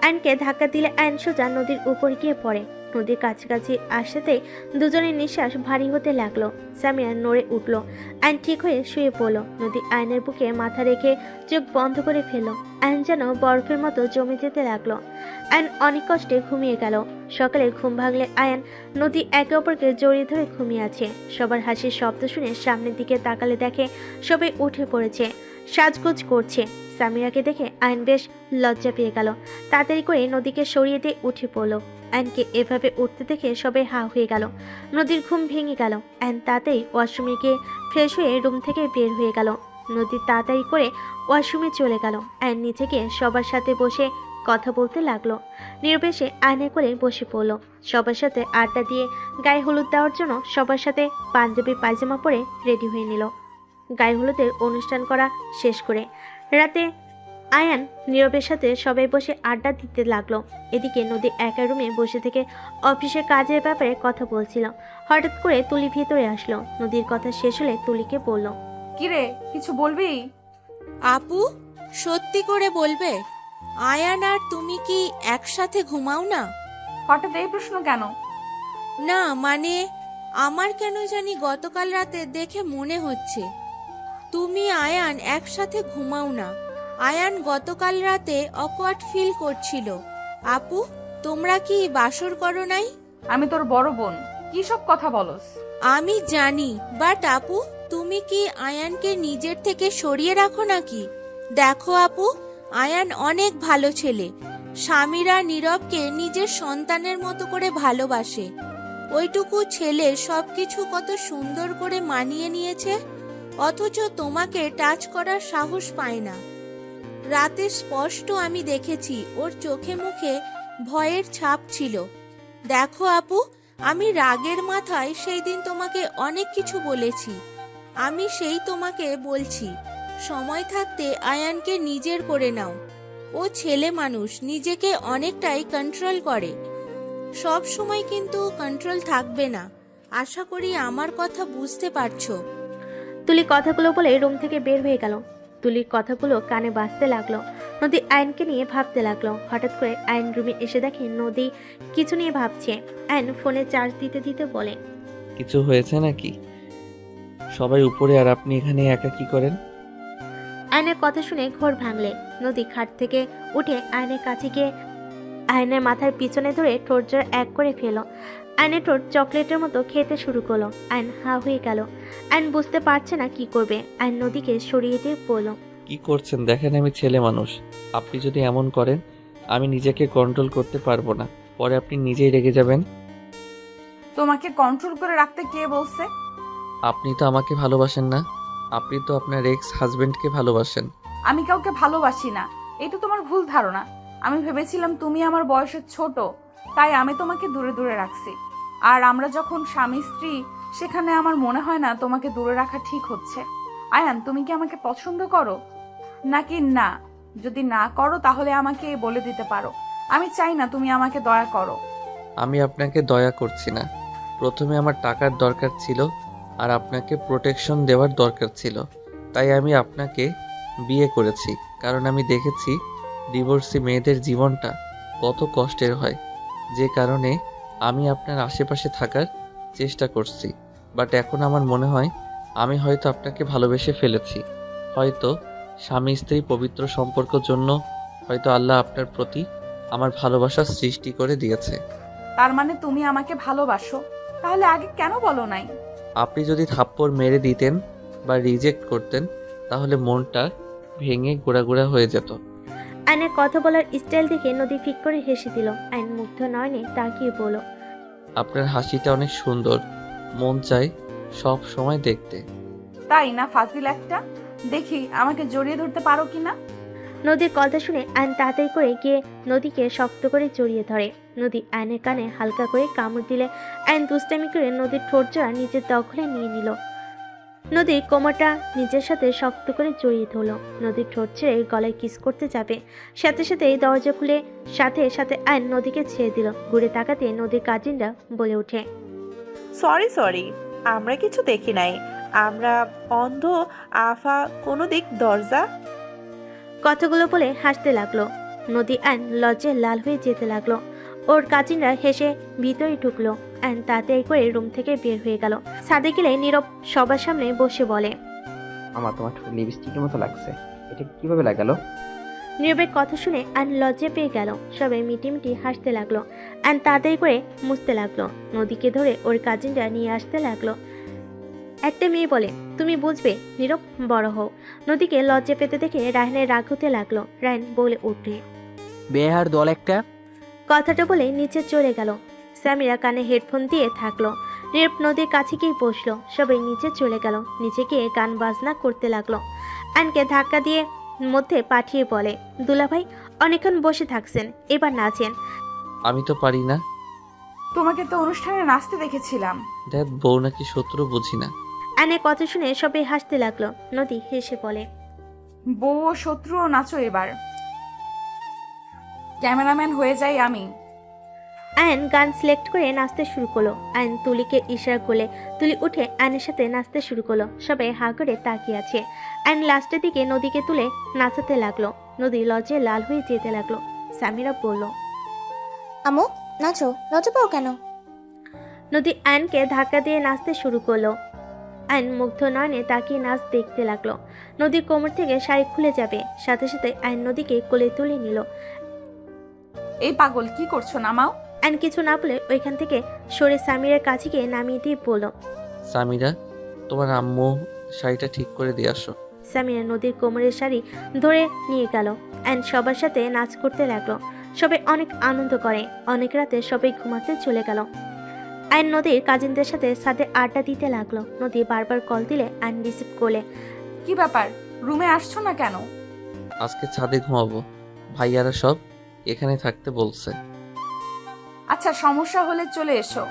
আয়নকে ধাক্কা দিলে আয়ন সোজা নদীর উপর গিয়ে পড়ে। নদীর কাছাকাছি আসতেই দুজনের নিঃশ্বাস ভারী হতে লাগলো। সামিয়া নড়ে উঠল। আয়ন ঠিক হয়ে শুয়ে পড়ল। নদী আয়নের বুকে মাথা রেখে চোখ বন্ধ করে ফেলল। আয়ন যেন বরফের মতো জমে যেতে লাগলো। আয়ন অনেক কষ্টে ঘুমিয়ে গেল। সকালে ঘুম ভাঙলে আয়ন নদী একে অপরকে জড়িয়ে ধরে ঘুমিয়ে আছে। সবার হাসির শব্দ শুনে সামনের দিকে তাকালে দেখে সবাই উঠে পড়েছে, সাজগোজ করছে। সামিরাকে দেখে আয়ন বেশ লজ্জা পেয়ে গেল। তাড়াতাড়ি করে নদীকে সরিয়ে দিয়ে উঠে পড়ল। আয়নকে এভাবে উঠতে দেখে সবাই হা হয়ে গেল। নদীর ঘুম ভেঙে গেল। আয়ন তাড়াতাড়ি ওয়াশরুমে গিয়ে ফ্রেশ হয়ে রুম থেকে বের হয়ে গেল। নদী তাড়াতাড়ি করে ওয়াশরুমে চলে গেল। আয়ন নিচে গিয়ে সবার সাথে বসে কথা বলতে লাগলো। নির্বেশে আয়নে করে বসে পড়ল। সবার সাথে আড্ডা দিয়ে গায়ে হলুদ দেওয়ার জন্য সবার সাথে পাঞ্জাবি পায়জামা পরে রেডি হয়ে নিল। গায়ে হলুদের অনুষ্ঠান করা শেষ করে রাতে আয়ান নীরবের সাথে সবাই বসে আড্ডা দিতে লাগলো। এদিকে নদী একা রুমে বসে থেকে অফিসের কাজের ব্যাপারে কথা বলছিল। হঠাৎ করে তুলি ভিতরে আসলো। নদীর কথা শেষ হলে তুলিকে বলল, কিরে কিছু বলবি? আপু সত্যি করে বলবে, আয়ান আর তুমি কি একসাথে ঘুমাও না? হঠাৎ এই প্রশ্ন কেন? না মানে আমার কেন জানি গতকাল রাতে দেখে মনে হচ্ছে তুমি আয়ান একসাথে ঘুমাও না। আয়ান গতকাল রাতে অকওয়ার্ড ফিল করছিল। আপু তোমরা কি বাসর করো নাই? আমি তোর বড় বোন, কি সব কথা বলস? আমি জানি, বাট আপু তুমি কি আয়ানকে নিজের থেকে সরিয়ে রাখো নাকি? দেখো আপু, আয়ান অনেক ভালো ছেলে। স্বামীরা নীরবকে নিজের সন্তানের মতো করে ভালোবাসে। ওইটুকু ছেলে সবকিছু কত সুন্দর করে মানিয়ে নিয়েছে, অথচ তোমাকে টাচ করার সাহস পায় না। রাতে স্পষ্ট আমি দেখেছি ওর চোখে মুখে ভয়ের ছাপ ছিল। দেখো আপু, আমি রাগের মাথায় সেই দিন তোমাকে অনেক কিছু বলেছি। আমি সেই তোমাকে বলছি, সময় থাকতে আয়ানকে নিজের করে নাও। ও ছেলে মানুষ, নিজেকে অনেকটাই কন্ট্রোল করে। সব সময় কিন্তু কন্ট্রোল থাকবে না। আশা করি আমার কথা বুঝতে পারছো। তুলি কথাগুলো বলে রুম থেকে বের হয়ে গেল। তুলির কথাগুলো কানে বাজতে লাগলো। নদী আয়নকে নিয়ে ভাবতে লাগলো। হঠাৎ করে আয়ন রুমে এসে দেখে নদী কিছু নিয়ে ভাবছে। আয়ন ফোনে চার্জ দিতে দিতে বলে, কিছু হয়েছে নাকি? সবাই উপরে আর আপনি এখানে একা কি করেন? আয়নের কথা শুনে ঘোর ভাঙলে। নদী খাট থেকে উঠে আয়নের কাছে গিয়ে আয়নের মাথার পিছনে ধরে ঠোঁট জোড়া এক করে ফেলো। আয়নের ঠোঁট চকলেটের মতো খেতে শুরু করলো। আয়ন হা হয়ে গেল। আয়ন বুঝতে পারছে না কি করবে। আয়ন নদীকে সরিয়ে দিয়ে বলল, কি করছেন? দেখেন আমি ছেলে মানুষ। আপনি যদি এমন করেন আমি নিজেকে কন্ট্রোল করতে পারবো না, পরে আপনি নিজেই রেগে যাবেন। তোমাকে কন্ট্রোল করে রাখতে কে বলছে? আপনি তো আমাকে ভালোবাসেন না, আপনি তো আপনার এক্স হাজবেন্ডকে ভালোবাসেন। আমি কাউকে ভালোবাসি না, এটা তোমার ভুল ধারণা। আমি ভেবেছিলাম তুমি আমার বয়সে ছোট, তাই আমি তোমাকে দূরে দূরে রাখছি। আর আমরা যখন স্বামী স্ত্রী, সেখানে আমার মনে হয় না তোমাকে দূরে রাখা ঠিক হচ্ছে। আয়ান, তুমি কি আমাকে পছন্দ করো নাকি না? যদি না করো তাহলে আমাকে বলে দিতে পারো। আমি চাই না তুমি আমাকে দয়া করো। আমি আপনাকে দয়া করছি না। প্রথমে আমার টাকার দরকার ছিল আর আপনাকে প্রোটেকশন দেওয়ার দরকার ছিল, তাই আমি আপনাকে বিয়ে করেছি। কারণ আমি দেখেছি ডিভোর্সি মেয়েদের জীবনটা কত কষ্টের হয়, যে কারণে আমি আপনার আশেপাশে থাকার চেষ্টা করছি। বাট এখন আমার মনে হয় আমি হয়তো আপনাকে ভালোবেসে ফেলেছি। হয়তো স্বামী স্ত্রী পবিত্র সম্পর্কের জন্য হয়তো আল্লাহ আপনার প্রতি আমার ভালোবাসা সৃষ্টি করে দিয়েছে। তার মানে তুমি আমাকে ভালোবাসো? তাহলে আগে কেন বলো নাই? আপনি যদি থাপ্পড় মেরে দিতেন বা রিজেক্ট করতেন তাহলে মনটা ভেঙে গোড়াগোড়া হয়ে যেত। আয়নের কথা বলার স্টাইল দেখে নদী ফিক করে হেসে দিল। আয়ন মুগ্ধ নয়নে তাকিয়ে বলল, আপনার হাসিটা অনেক সুন্দর, মন চাই সব সময় দেখতে। তাই না ফাজিল একটা? দেখি আমাকে জড়িয়ে ধরতে পারো কিনা। নদীর কথা শুনে আয়ন তাড়াতাড়ি করে গিয়ে নদীকে শক্ত করে জড়িয়ে ধরে। নদী আয়নের কানে হালকা করে কামড় দিলে আয়ন দুষ্টামি করে নদীর ঠোঁট জোড়া নিজের দখলে নিয়ে নিল। নদীর কোমরটা নিজের সাথে শক্ত করে জড়িয়ে ধরল। নদীর ঠোঁট ছেড়ে গলায় কিস করতে যাবে, সাথে সাথে দরজা খুলে সাথে সাথে আয়ন নদীকে ছেড়ে দিল। ঘুরে তাকাতে নদীর কাজিনরা বলে ওঠে, সরি, আমরা কিছু দেখি নাই, আমরা অন্ধ। আফা, কোনো দিক দরজা। কথাগুলো বলে হাসতে লাগলো। নদী আয়ন লজ্জায় লাল হয়ে যেতে লাগলো। ওর কাজিনরা হেসে ভিতরে ঢুকলো। আয়ন তাড়াতাড়ি করে রুম থেকে বের হয়ে গেল। ছাদে গেলে নীরব সবার সামনে বসে বলে, আমার তোমার লিপস্টিকের মতো লাগছে, এটা কিভাবে লাগালো? নীরবের কথা শুনে আয়ন লজ্জা পেয়ে গেল। সবাই মিটিমিটি হাসতে লাগলো। আয়ন তাড়াতাড়ি করে মুছতে লাগলো। নদীকে ধরে ওর কাজিনরা নিয়ে আসতে লাগলো। একটা মেয়ে বলে, তুমি বুঝবে, নীরব বড় হও। নদীকে লজ্জা পেতে দেখে রায়হানের রাগ হতে লাগলো। রায়ন বলে উঠে, বেহার দল একটা। কথাটা বলে নিচে চলে গেল। সামিরা কানে হেডফোন দিয়ে থাকলো। নীরব নদীর কাছে গিয়ে বসলো। সবাই নিচে চলে গেল। নিচে গিয়ে গান বাজনা করতে লাগলো। আয়নকে ধাক্কা দিয়ে মধ্যে পাঠিয়ে বলে, দুলাভাই অনেকক্ষণ বসে থাকছেন, এবার নাচেন। আমি তো পারি না। তোমাকে তো অনুষ্ঠানে নাচতে দেখেছিলাম। দেখ, বউ নাকি শত্রু বুঝি না। আয়নের কথা শুনে সবাই হাসতে লাগলো। নদী হেসে বলে, বউ ও শত্রুও নাচো এবার। ক্যামেরাম্যান হয়ে যাই আমি। আয়ন গান সিলেক্ট করে নাচতে শুরু করলো। আয়ন তুলিকে ইশারা করলে তুলি উঠে আয়নের সাথে নাচতে শুরু করলো। সবাই হা করে তাকিয়ে আছে। আয়ন লাস্টের দিকে নদীকে তুলে নাচাতে লাগলো। নদী লজ্জায় লাল হয়ে যেতে লাগলো। সামিরা বলল, আমু নাচো, লজ্জা পাও কেন? নদী আয়নকে ধাক্কা দিয়ে নাচতে শুরু করলো। আয়ন মুগ্ধ নয়নে তাকিয়ে নাচ দেখতে লাগলো। নদীর কোমর থেকে শাড়ি খুলে যাবে, সাথে সাথে আয়ন নদীকে কোলে তুলে নিল। এই পাগল কি করছো, নামাও। আয়ন কিছু না বলে ওইখান থেকে সরে সামিরার কাছে গিয়ে নামিয়ে দিয়ে বলল, সামিরা, তোমার আম্মু শাড়িটা ঠিক করে দিয়ে আসো। সামিরা নদীর কোমরের শাড়ি ধরে নিয়ে গেল। আয়ন সবার সাথে নাচ করতে লাগলো। সবাই অনেক আনন্দ করে। অনেক রাতে সবাই ঘুমাতে চলে গেল। আয়ন নদীর কাজিনদের সাথে ছাদে আড্ডা দিতে লাগলো। নদী বারবার কল দিলে আয়ন রিসিভ করলে। কি ব্যাপার, রুমে আসছো না কেন? আজকে ছাদে ঘুমাবো, ভাইয়ারা সব এখানে থাকতে বলছে। আচ্ছা, সমস্যা হলে চলে এসো।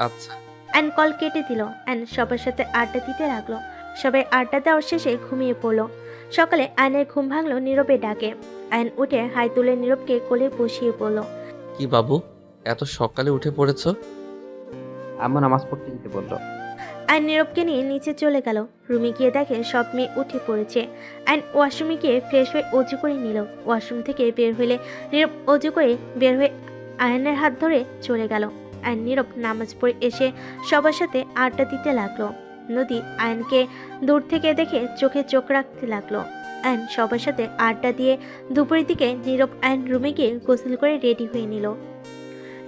আচ্ছা। আয়ন কল কেটে দিল। আয়ন সবার সাথে আড্ডা দিতে লাগলো। সবাই আড্ডা দেওয়ার শেষে ঘুমিয়ে পড়লো। সকালে আয়নের ঘুম ভাঙলো নীরবে ডাকে। আয়ন উঠে হাই তুলে নীরবকে কোলে বসিয়ে পড়ল। কি বাবু, এত সকালে উঠে পড়েছো? আম্মু নামাজ পড়তে যেতে বললো। আর নীরবকে নিয়ে নিচে চলে গেল। রুমে গিয়ে দেখে সব মেয়ে উঠে পড়েছে। অ্যান্ড ওয়াশরুমে গিয়ে ফ্রেশ হয়ে অজু করে নিল। ওয়াশরুম থেকে বের হইলে নীরব অজু করে বের হয়ে আয়নের হাত ধরে চলে গেল। অ্যান্ড নীরব নামাজ পড়ে এসে সবার সাথে আড্ডা দিতে লাগলো। নদী আয়নকে দূর থেকে দেখে চোখে চোখ রাখতে লাগলো। অ্যান্ড সবার সাথে আড্ডা দিয়ে দুপুরের দিকে নীরব অ্যান্ড রুমে গিয়ে গোসল করে রেডি হয়ে নিল।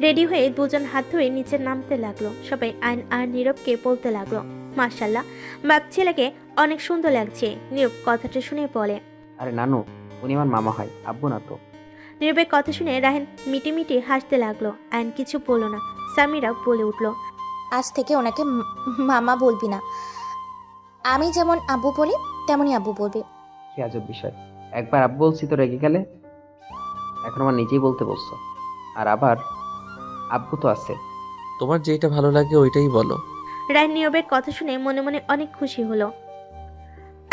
রেডি হয়ে দুজন হাত ধরে নিচে নামতে লাগলো। সবাই আয়ন আর নীরবকে বলতে লাগলো, মাশাল্লাহ, বাপ ছেলেকে অনেক সুন্দর লাগছে। নীরব কথাটা শুনে বলে, আরে নানু, উনি আমার মামা হয়, আব্বু না তো। নীরবের কথা শুনে রাহেন মিটি মিটি হাসতে লাগলো। আয়ন কিছু বলল না। সামিরা বলে উঠলো, আজ থেকে ওনাকে মামা বলবি না। আমি যেমন আব্বু বলি তেমনই আব্বু বলবি। কি আজব বিষয়, একবার আব্বু বলছি তো রেগে গেলে, এখন আমার নিজেই বলতে বলছো। আর আবার আব্বু তো আছে। তোমার যেটা ভালো লাগে ওইটাই বলো। রায়ন নীরবের কথা শুনে মনে মনে অনেক খুশি হলো।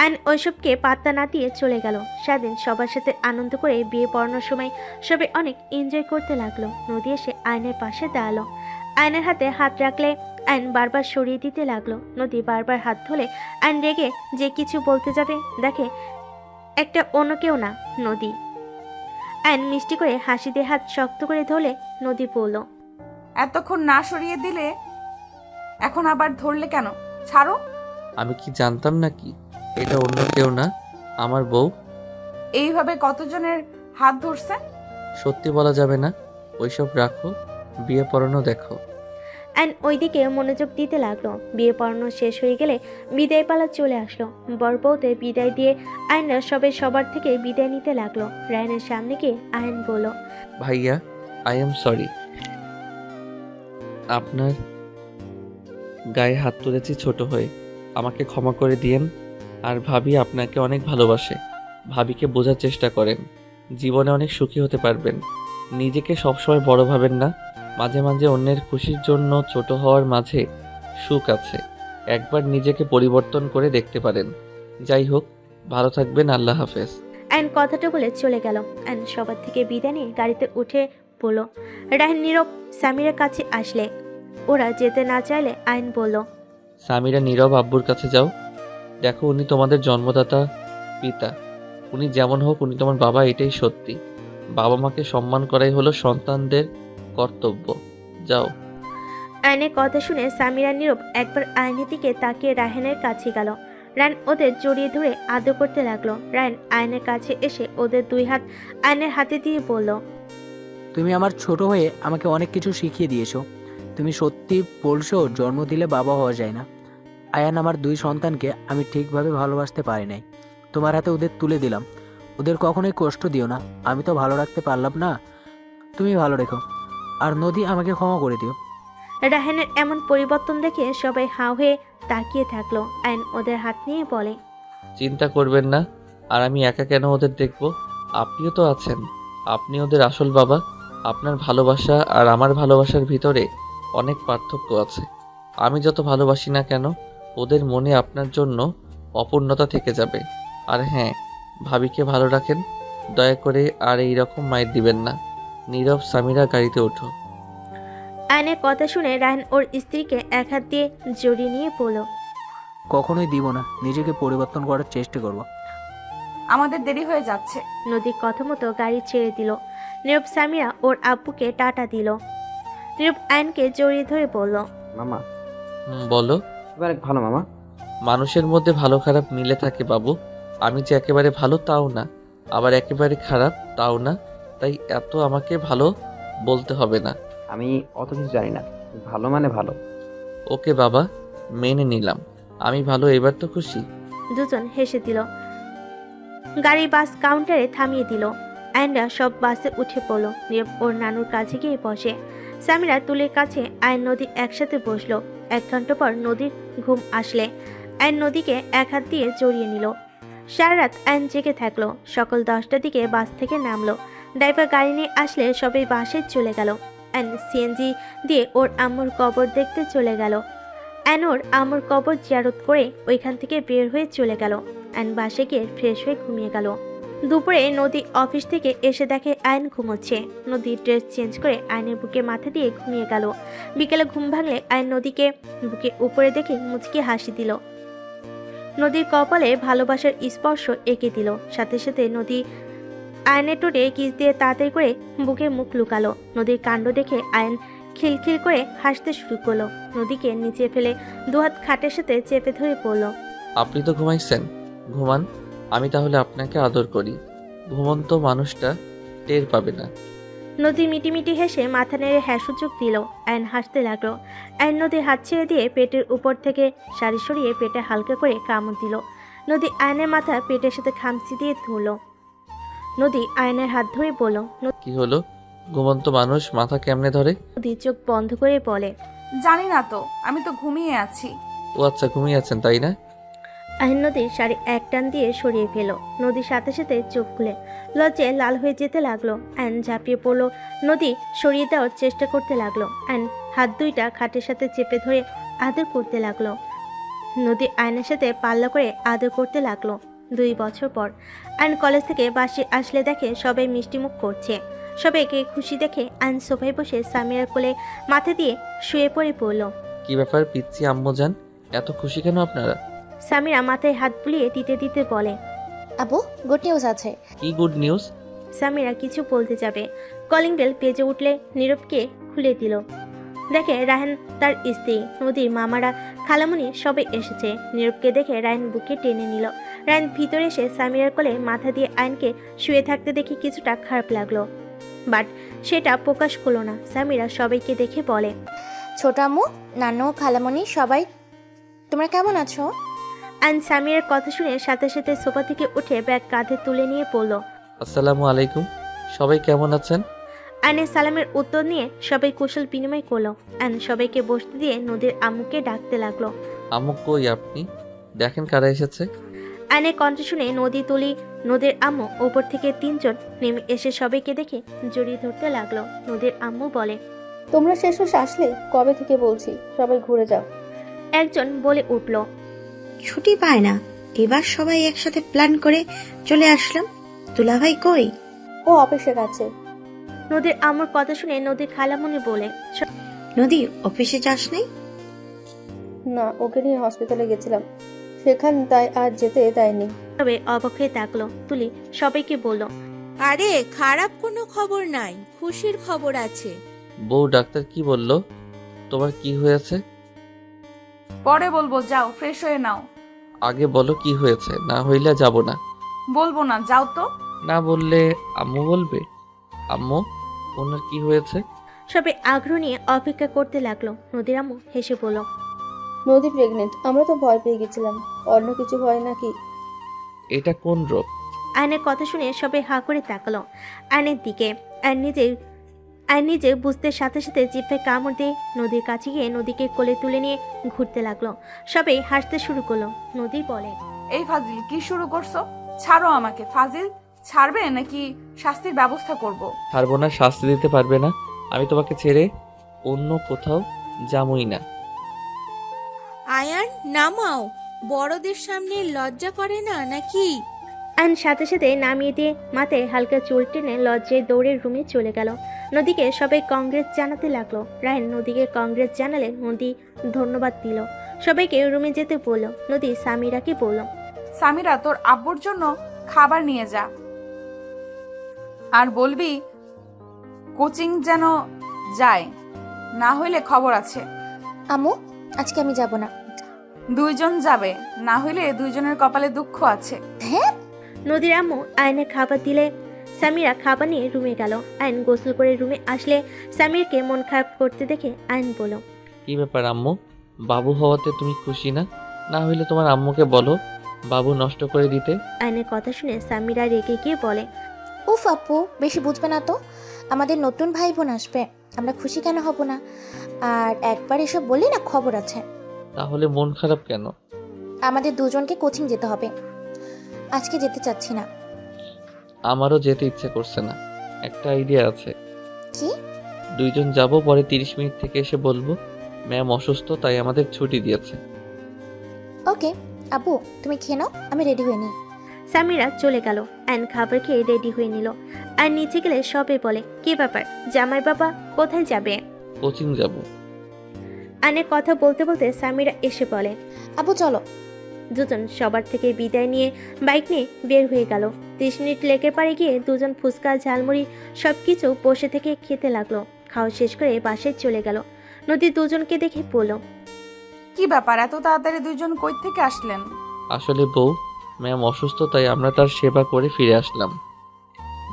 আইন ওইসবকে পাত্তা না দিয়ে চলে গেল। সেদিন সবার সাথে আনন্দ করে বিয়ে পড়ানোর সময় সবাই অনেক এনজয় করতে লাগলো। নদী এসে আয়নের পাশে দাঁড়ালো। আয়নের হাতে হাত রাখলে আইন বারবার সরিয়ে দিতে লাগলো। নদী বারবার হাত ধরে আইন রেগে যে কিছু বলতে যাবে, দেখে একটা অন্য কেউ না, নদী। আইন মিষ্টি করে হাসি দিয়ে হাত শক্ত করে ধরলে নদী বলল, এতক্ষণ না সরিয়ে দিলে এখন আবার ধরলে কেন? ছাড়ো। আমি কি জানতাম নাকি এটা অন্য কেউ না, আমার বউ? এইভাবে কতজনের হাত ধরছে? সত্যি বলা যাবে না, ওইসব রাখো, বিয়ে পড়ানো দেখো। অ্যান্ড ওইদিকে মনোযোগ দিতে লাগলো। বিয়ে পড়ানো শেষ হয়ে গেলে বিদায় পালা চলে আসলো। বর বউতে বিদায় দিয়ে আয়নরা সবাই সবার থেকে বিদায় নিতে লাগলো। রায়নের সামনে গিয়ে আয়ন বলল, ভাইয়া, আই এম সরি, আপনার গায়ে হাত তুলেছি ছোট হয়ে, আমাকে ক্ষমা করে দিয়েন। আর ভাবি আপনাকে অনেক ভালোবাসে, ভাবিকে বোঝার চেষ্টা করেন, জীবনে অনেক সুখী হতে পারবেন। নিজেকে সবসময় বড় ভাবেন না, মাঝে মাঝে অন্যের খুশির জন্য ছোট হওয়ার মাঝে সুখ আছে, একবার নিজেকে পরিবর্তন করে দেখতে পারেন। যাই হোক, ভালো থাকবেন, আল্লাহ হাফেজ। অ্যান্ড কথাটা বলে চলে গেল। অ্যান্ড সবার থেকে বিদায় নিয়ে গাড়িতে উঠে পড়লো। রায়ন নীরব সামিরের কাছে আসলে ওরা যেতে না চাইলে আইন বলল, সামিরা, নীরব আব্বুর কাছে যাও, দেখো উনি তোমাদের জন্মদাতা পিতা, উনি যেমন হোক উনি তোমার বাবা, এটাই সত্যি। বাবা মাকে সম্মান করাই হলো সন্তানদের কর্তব্য, যাও। আইনের কথা শুনে সামিরা নীরব একবার আইনের দিকে তাকিয়ে রায়হানের কাছে গেল। রায়ন ওদের জড়িয়ে ধরে আদর করতে লাগলো। রায়ন আয়নের কাছে এসে ওদের দুই হাত আয়নের হাতে দিয়ে বলল, তুমি আমার ছোট হয়ে আমাকে অনেক কিছু শিখিয়ে দিয়েছো। তুমি সত্যি বলছো, জন্ম দিলে বাবা হওয়া যায় না। আয়ান আমার দুই সন্তানকে আমি ঠিকভাবে ভালোবাসতে পারি নাই। তোমার হাতে ওদের তুলে দিলাম, ওদের কখনোই কষ্ট দিও না। আমি তো ভালো রাখতে পারলাম না, তুমি ভালো রেখো। আর নদী, আমাকে ক্ষমা করে দিও। রায়হানের এমন পরিবর্তন দেখে সবাই হাঁ হয়ে তাকিয়ে থাকলো। আইন ওদের হাত নিয়ে বলে, চিন্তা করবেন না, আর আমি একা কেন ওদের দেখব, আপনিও তো আছেন, আপনি ওদের আসল বাবা। আপনার ভালোবাসা আর আমার ভালোবাসার ভিতরে অনেক পার্থক্য আছে। আমি যত ভালোবাসি না কেন, ওদের মনে আপনার জন্য অপূর্ণতা থেকে যাবে। আর হ্যাঁ, ভাবিকে ভালো রাখেন, দয়া করে আর এই রকম মাইর দিবেন না। নীরব, সামিরা, গাড়িতে ওঠো। আইনের কথা শুনে রায়ন ওর স্ত্রীকে এক হাত দিয়ে জড়িয়ে নিয়ে বলল, কখনোই দিব না, নিজেকে পরিবর্তন করার চেষ্টা করব। আমাদের দেরি হয়ে যাচ্ছে। নদীর কথা মতো গাড়ি ছেড়ে দিল। নীরব সামিরা ওর আব্বুকে টাটা দিল। নীরব আইনকে জড়িয়ে ধরে বলল, মামা। বলো। অনেক ভালো মামা। মানুষের মধ্যে ভালো খারাপ মিলে থাকে বাবু। আমি যে একেবারে ভালো তাও না, আবার একেবারে খারাপ তাও না, তাই এত আমাকে ভালো বলতে হবে না। আমি অত কিছু জানি না, ভালো মানে ভালো। ওকে বাবা, মেনে নিলাম, আমি ভালো, এবার তো খুশি। দুজন হেসে দিল। গাড়ি বাস কাউন্টারে থামিয়ে দিল। আইনরা সব বাসে উঠে পড়লো। নীরব ওর নানুর কাছে গিয়ে বসে। সামিরা তুলের কাছে আইন নদী একসাথে বসলো। 1 ঘন্টা পর নদীর ঘুম আসলে আইন নদীকে এক হাত দিয়ে জড়িয়ে নিল। সারা রাত আইন জেগে থাকলো। সকাল 10টার দিকে বাস থেকে নামলো। ড্রাইভার গাড়ি নিয়ে আসলে সবাই বাসে চলে গেল। আইন সিএনজি দিয়ে ওর আম্মুর কবর দেখতে চলে গেল। আইন ওর আম্মুর কবর জিয়ারত করে ওইখান থেকে বের হয়ে চলে গেল। আইন বাসে গিয়ে ফ্রেশ হয়ে ঘুমিয়ে গেল। দুপুরে নদী অফিস থেকে এসে দেখে আয়ন ঘুমোচ্ছে। নদী ড্রেস চেঞ্জ করে আয়নের বুকে মাথা দিয়ে ঘুমিয়ে গেল। বিকেলে ঘুম ভাঙলে আয়ন নদীকে বুকে উপরে দেখে মুচকি হাসি দিল। নদীর কপালে ভালোবাসার স্পর্শ এঁকে দিল। সাথে সাথে নদী আয়নের টোটে কিস দিয়ে তাড়াতাড়ি করে বুকে মুখ লুকালো। নদীর কাণ্ড দেখে আয়ন খিলখিল করে হাসতে শুরু করলো। নদীকে নিচে ফেলে দুহাত খাটের সাথে চেপে ধরে পড়ল। আপনি তো ঘুমাইছেন, ঘুমান। আমি তাহলে আপনাকে আদর করি। ঘুমন্ত মানুষটা টের পাবে না। নদী মিটিমিটি হেসে মাথা নেড়ে হ্যাঁ সূচক দিল। আয়ন হাসতে লাগলো। আয়ন নদীর হাত ছেড়ে দিয়ে পেটের উপর থেকে শাড়ি সরিয়ে পেটে হালকা করে কামড় দিল। নদী আয়নের মাথা পেটের সাথে খামচি দিয়ে ধরল। নদী আয়নের হাত ধরে বলল, কি হলো? ঘুমন্ত মানুষ মাথা কেমনে ধরে? নদী চোখ বন্ধ করে বলে, জানি না তো, আমি তো ঘুমিয়ে আছি। ও আচ্ছা, ঘুমিয়ে আছেন তাই না? আয়ন নদীর শাড়ি এক টান দিয়ে সরিয়ে ফেল। নদীর সাথে সাথে চোখ খুলে লজ্জায় লাল হয়ে যেতে লাগলো। আয়ন ঝাঁপিয়ে পড়ল। নদী সরিয়ে দেওয়ার চেষ্টা করতে লাগলো। আয়ন হাত দুইটা খাটের সাথে চেপে ধরে আদর করতে লাগলো। নদী আয়নের সাথে পাল্লা করে আদর করতে লাগলো। 2 বছর পর আয়ন কলেজ থেকে বাসে আসলে দেখে সবাই মিষ্টি মুখ করছে। সবাইকে খুশি দেখে আয়ন সোফায় বসে সামিরার কোলে মাথা দিয়ে শুয়ে পড়ল। কি ব্যাপার পিচ্ছি আম্মু জান, এত খুশি কেন আপনারা? সামিরা মাথায় হাত বুলিয়ে দিতে দিতে বলে, আবু গুড নিউজ আছে। কি গুড নিউজ? সামিরা কিছু বলতে যাবে, কলিং বেল বেজে উঠলে নীরবকে খুলে দিল। দেখে রায়হান তার স্ত্রী, নদীর মামারা, খালামুনি সবাই এসেছে। নীরবকে দেখে রায়হান বুকে টেনে নিল। রায়হান ভিতরে এসে সামিরার কোলে মাথা দিয়ে আয়নকে শুয়ে থাকতে দেখে কিছুটা খারাপ লাগলো, বাট সেটা প্রকাশ করলো না। সামিরা সবাইকে দেখে বলে, ছোট আম্মু, নানু, খালামণি সবাই তোমরা কেমন আছো? আয়ন সামিরার কথা শুনে সাথে সাথে সোফা থেকে উঠে ব্যাগ কাঁধে তুলে নিয়ে পড়ল। আসসালামু আলাইকুম, সবাই কেমন আছেন? আয়নের সালামের উত্তর নিয়ে সবাই কুশল বিনিময় করলো। আয়ন সবাইকে বসতে দিয়ে নদীর আম্মুকে ডাকতে লাগলো। আম্মু কই আপনি? দেখেন কারা এসেছে। আয়নের কণ্ঠ শুনে নদীর আম্মু উপর থেকে 3 জন নেমে এসে সবাইকে দেখে জড়িয়ে ধরতে লাগলো। নদীর আম্মু বলে, তোমরা শেষ আসলে কবে থেকে বলছি সবাই ঘুরে যাও। একজন বলে উঠল, ছুটি পায় না, এবার সবাই একসাথে প্ল্যান করে চলে আসলাম। দুলাভাই কই? ও অফিসে গেছে। নদীর আম্মুর কথা শুনে নদীর খালামুনি বলে, নদী অফিসে যাস নাই? না, ওকে নিয়ে হসপিটালে গেছিলাম, সেখান তাই আর যেতে দেয়নি। তবে অবাক হয়ে তাকলো। তুলি সবাইকে বলল, আরে খারাপ কোনো খবর নাই, খুশির খবর আছে। বউ ডাক্তার কি বলল? তোমার কি হয়েছে? পরে বলবো, যাও ফ্রেশ হয়ে নাও। আগে বলো কি হয়েছে, না হইলে যাব না। বলবো না, যাও তো। না বললে আম্মু বলবে। আম্মু, ওনার কি হয়েছে? সবাই আগ্রহ নিয়ে অপেক্ষা করতে লাগলো। নদীর আম্মু হেসে বলল, নদী প্রেগনেন্ট। আমরা তো ভয় পেয়ে গেছিলাম, অন্য কিছু হয় নাকি। এটা কোন রোগ? আয়নের কথা শুনে সবাই হা করে তাকালো আয়নের দিকে। আয়ন নিজে বুঝতে সাথে সাথে জিভে কামড় দিয়ে নদীর কাছে গিয়ে নদীকে কোলে তুলে নিয়ে ঘুরতে লাগলো। সবাই হাসতে শুরু করলো। নদী বলে, এই ফাজিল কি শুরু করছো? ছাড়ো আমাকে। ফাজিল, ছাড়বে নাকি শাস্তির ব্যবস্থা করব? ছাড়বো না, শাস্তি দিতে পারবে না। আমি তোমাকে ছেড়ে অন্য কোথাও যাবই না। আয়ান নামাও, বড়দের সামনে লজ্জা করে না নাকি? আয়ন সাথে সাথে নামিয়ে দিয়ে মাথায় হালকা চুল টেনে লজ্জায় দৌড়ে রুমে চলে গেল। নদীকে সবাই কংগ্রেস জানাতে লাগলো। রায়ন নদীকে কংগ্রেস জানালে নদী ধন্যবাদ দিল। সবাইকে রুমে যেতে বলল। নদী সামিরাকে বলল, সামিরা, তোর আব্বুর জন্য খাবার নিয়ে যা, আর বলবি কোচিং যেন যায়, না হইলে খবর আছে। আম্মু, আজকে আমি যাব না। 2 জন যাবে, না হইলে 2 জনের কপালে দুঃখ আছে। হ্যাঁ। নদীর আম্মু আয়নে খাবার দিলে সামিরা খাবার নিয়ে রুমে গেল। আয়ন গোসল করে রুমে আসলে সামিরকে মন খারাপ করতে দেখে আয়ন বলল, কি ব্যাপার আম্মু? বাবু হওয়াতে তুমি খুশি না? না হইলে তোমার আম্মুকে বলো বাবু নষ্ট করে দিতে। আয়নের কথা শুনে সামিরা রেগে গিয়ে বলে, উফ আপু, বেশি বুঝবে না তো। আমাদের নতুন ভাই বোন আসবে, আমরা খুশি কেন হব না? আর একবার এসব বললি না খবর আছে। তাহলে মন খারাপ কেন? আমাদের 2 জনকে কোচিং যেতে হবে, আজকে যেতে চাচ্ছি না। আমারও যেতে ইচ্ছে করছে না। একটা আইডিয়া আছে। কি? 2 জন যাব, পরে 30 মিনিট থেকে এসে বলবো ম্যাম অসুস্থ, তাই আমাদের ছুটি দিয়েছে। ওকে আপু, তুমি খেয়ে নাও, আমি রেডি হয়ে নিই। সামিরা চলে গেল। আয়ন খাবার খেয়ে রেডি হয়ে নিল। আর নিচে গেলে সবে বলে, কি ব্যাপার জামাই বাবা, কোথায় যাবে? কোচিং যাব। আয়নের কথা বলতে বলতে সামিরা এসে বলে, আবু চলো। দুজন সবার থেকে বিদায় নিয়ে বাইক নিয়ে বের হয়ে গেল। 30 মিনিট লেকের পাড়ে গিয়ে দুজন ফুচকা ঝালমুড়ি সবকিছু বসে থেকে খেতে লাগলো। খাওয়া শেষ করে বাসায় চলে গেল। নদী দুজনকে দেখে বলল, কি ব্যাপার, এত তাড়াতাড়ি দুইজন কই থেকে আসলেন? আসলে বউ, ম্যাম অসুস্থ, তাই আমরা তার সেবা করে ফিরে আসলাম।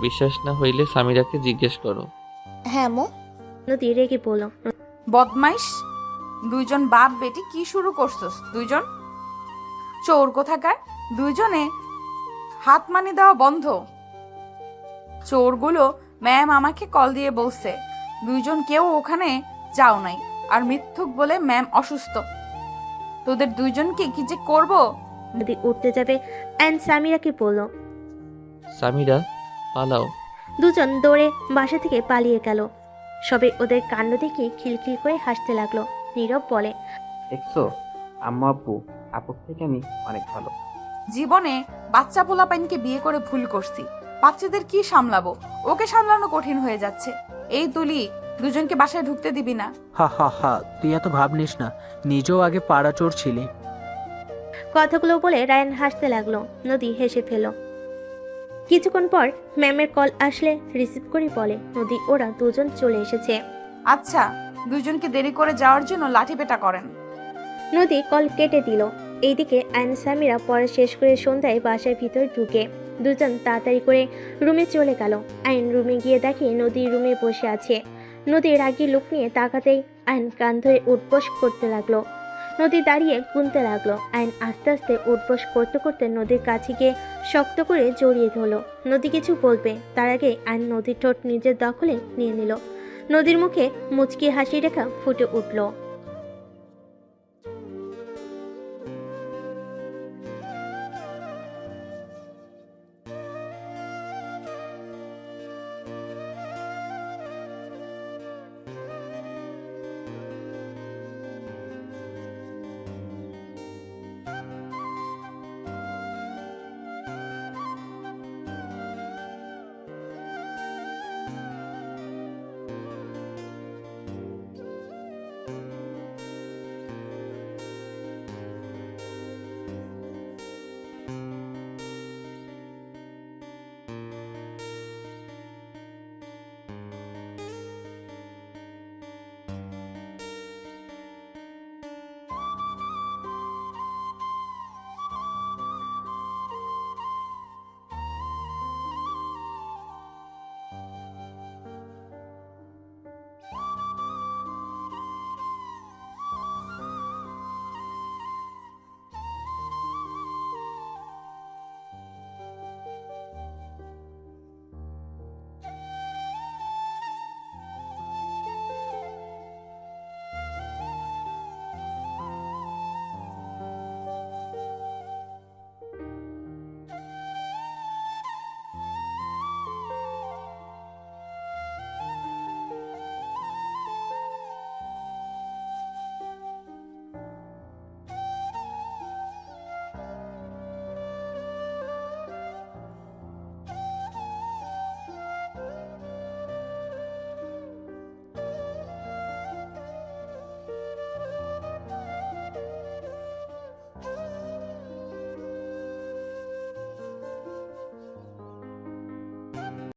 বিশ্বাস না হইলে সামিরাকে জিজ্ঞেস করো। হ্যাঁ মো। নদী রেগে বলল, বদমাইশ, দুইজন বাপ বেটি কি শুরু করছস? দুইজন চোর কোথাকার। দুইজনে হাত মানি দেওয়া বন্ধ। চোরগুলো ম্যাম আমাকে কল দিয়ে বলছে দুইজন কেউ ওখানে যাও নাই, আর মিথ্যুক বলে ম্যাম অসুস্থ। তোদের দুইজনকে কি যে করব। নদী উঠতে যাবে অ্যান্ড সামিরাকে বলল, সামিরা পালাও। দুজন দৌড়ে বাসা থেকে পালিয়ে গেল। সবে ওদের কাণ্ড দেখে খিলখিল করে হাসতে লাগলো। নীরব বলে, দেখছো আম্মু আব্বু আপুর থেকে আমি অনেক ভালো। জীবনে বাচ্চা পোলাপাইনকে বিয়ে করে ভুল করছি। বাচ্চাদের কি সামলাবো, ওকে সামলানো কঠিন হয়ে যাচ্ছে। এই তুলি, দুজনকে বাসায় ঢুকতে দিবি না। হা হা হা, তুই এত ভাব নিস না, নিজেও আগে পাড়া চোর ছিলি। কথাগুলো বলে রায়ান হাসতে লাগলো। নদী হেসে ফেল। কিছুক্ষণ পর ম্যামের কল আসলে রিসিভ করে বলে, নদী ওরা দুজন চলে এসেছে। আচ্ছা, দুইজনকে দেরি করে যাওয়ার জন্য লাঠি পেটা করেন। নদী কল কেটে দিল। এইদিকে আইন সামিরা পড়া শেষ করে সন্ধ্যায় বাসার ভিতর ঢুকে দুজন তাড়াতাড়ি করে রুমে চলে গেল। আইন রুমে গিয়ে দেখে নদী রুমে বসে আছে। নদীর রাগী লুক নিয়ে তাকাতেই আইন কান ধরে উঠবস করতে লাগলো। নদী দাঁড়িয়ে গুনতে লাগলো। আইন আস্তে আস্তে উঠবস করতে করতে নদীর কাছে গিয়ে শক্ত করে জড়িয়ে ধরলো। নদী কিছু বলবে তার আগে আইন নদীর ঠোঁট নিজের দখলে নিয়ে নিল। নদীর মুখে মুচকি হাসি রেখা ফুটে উঠল।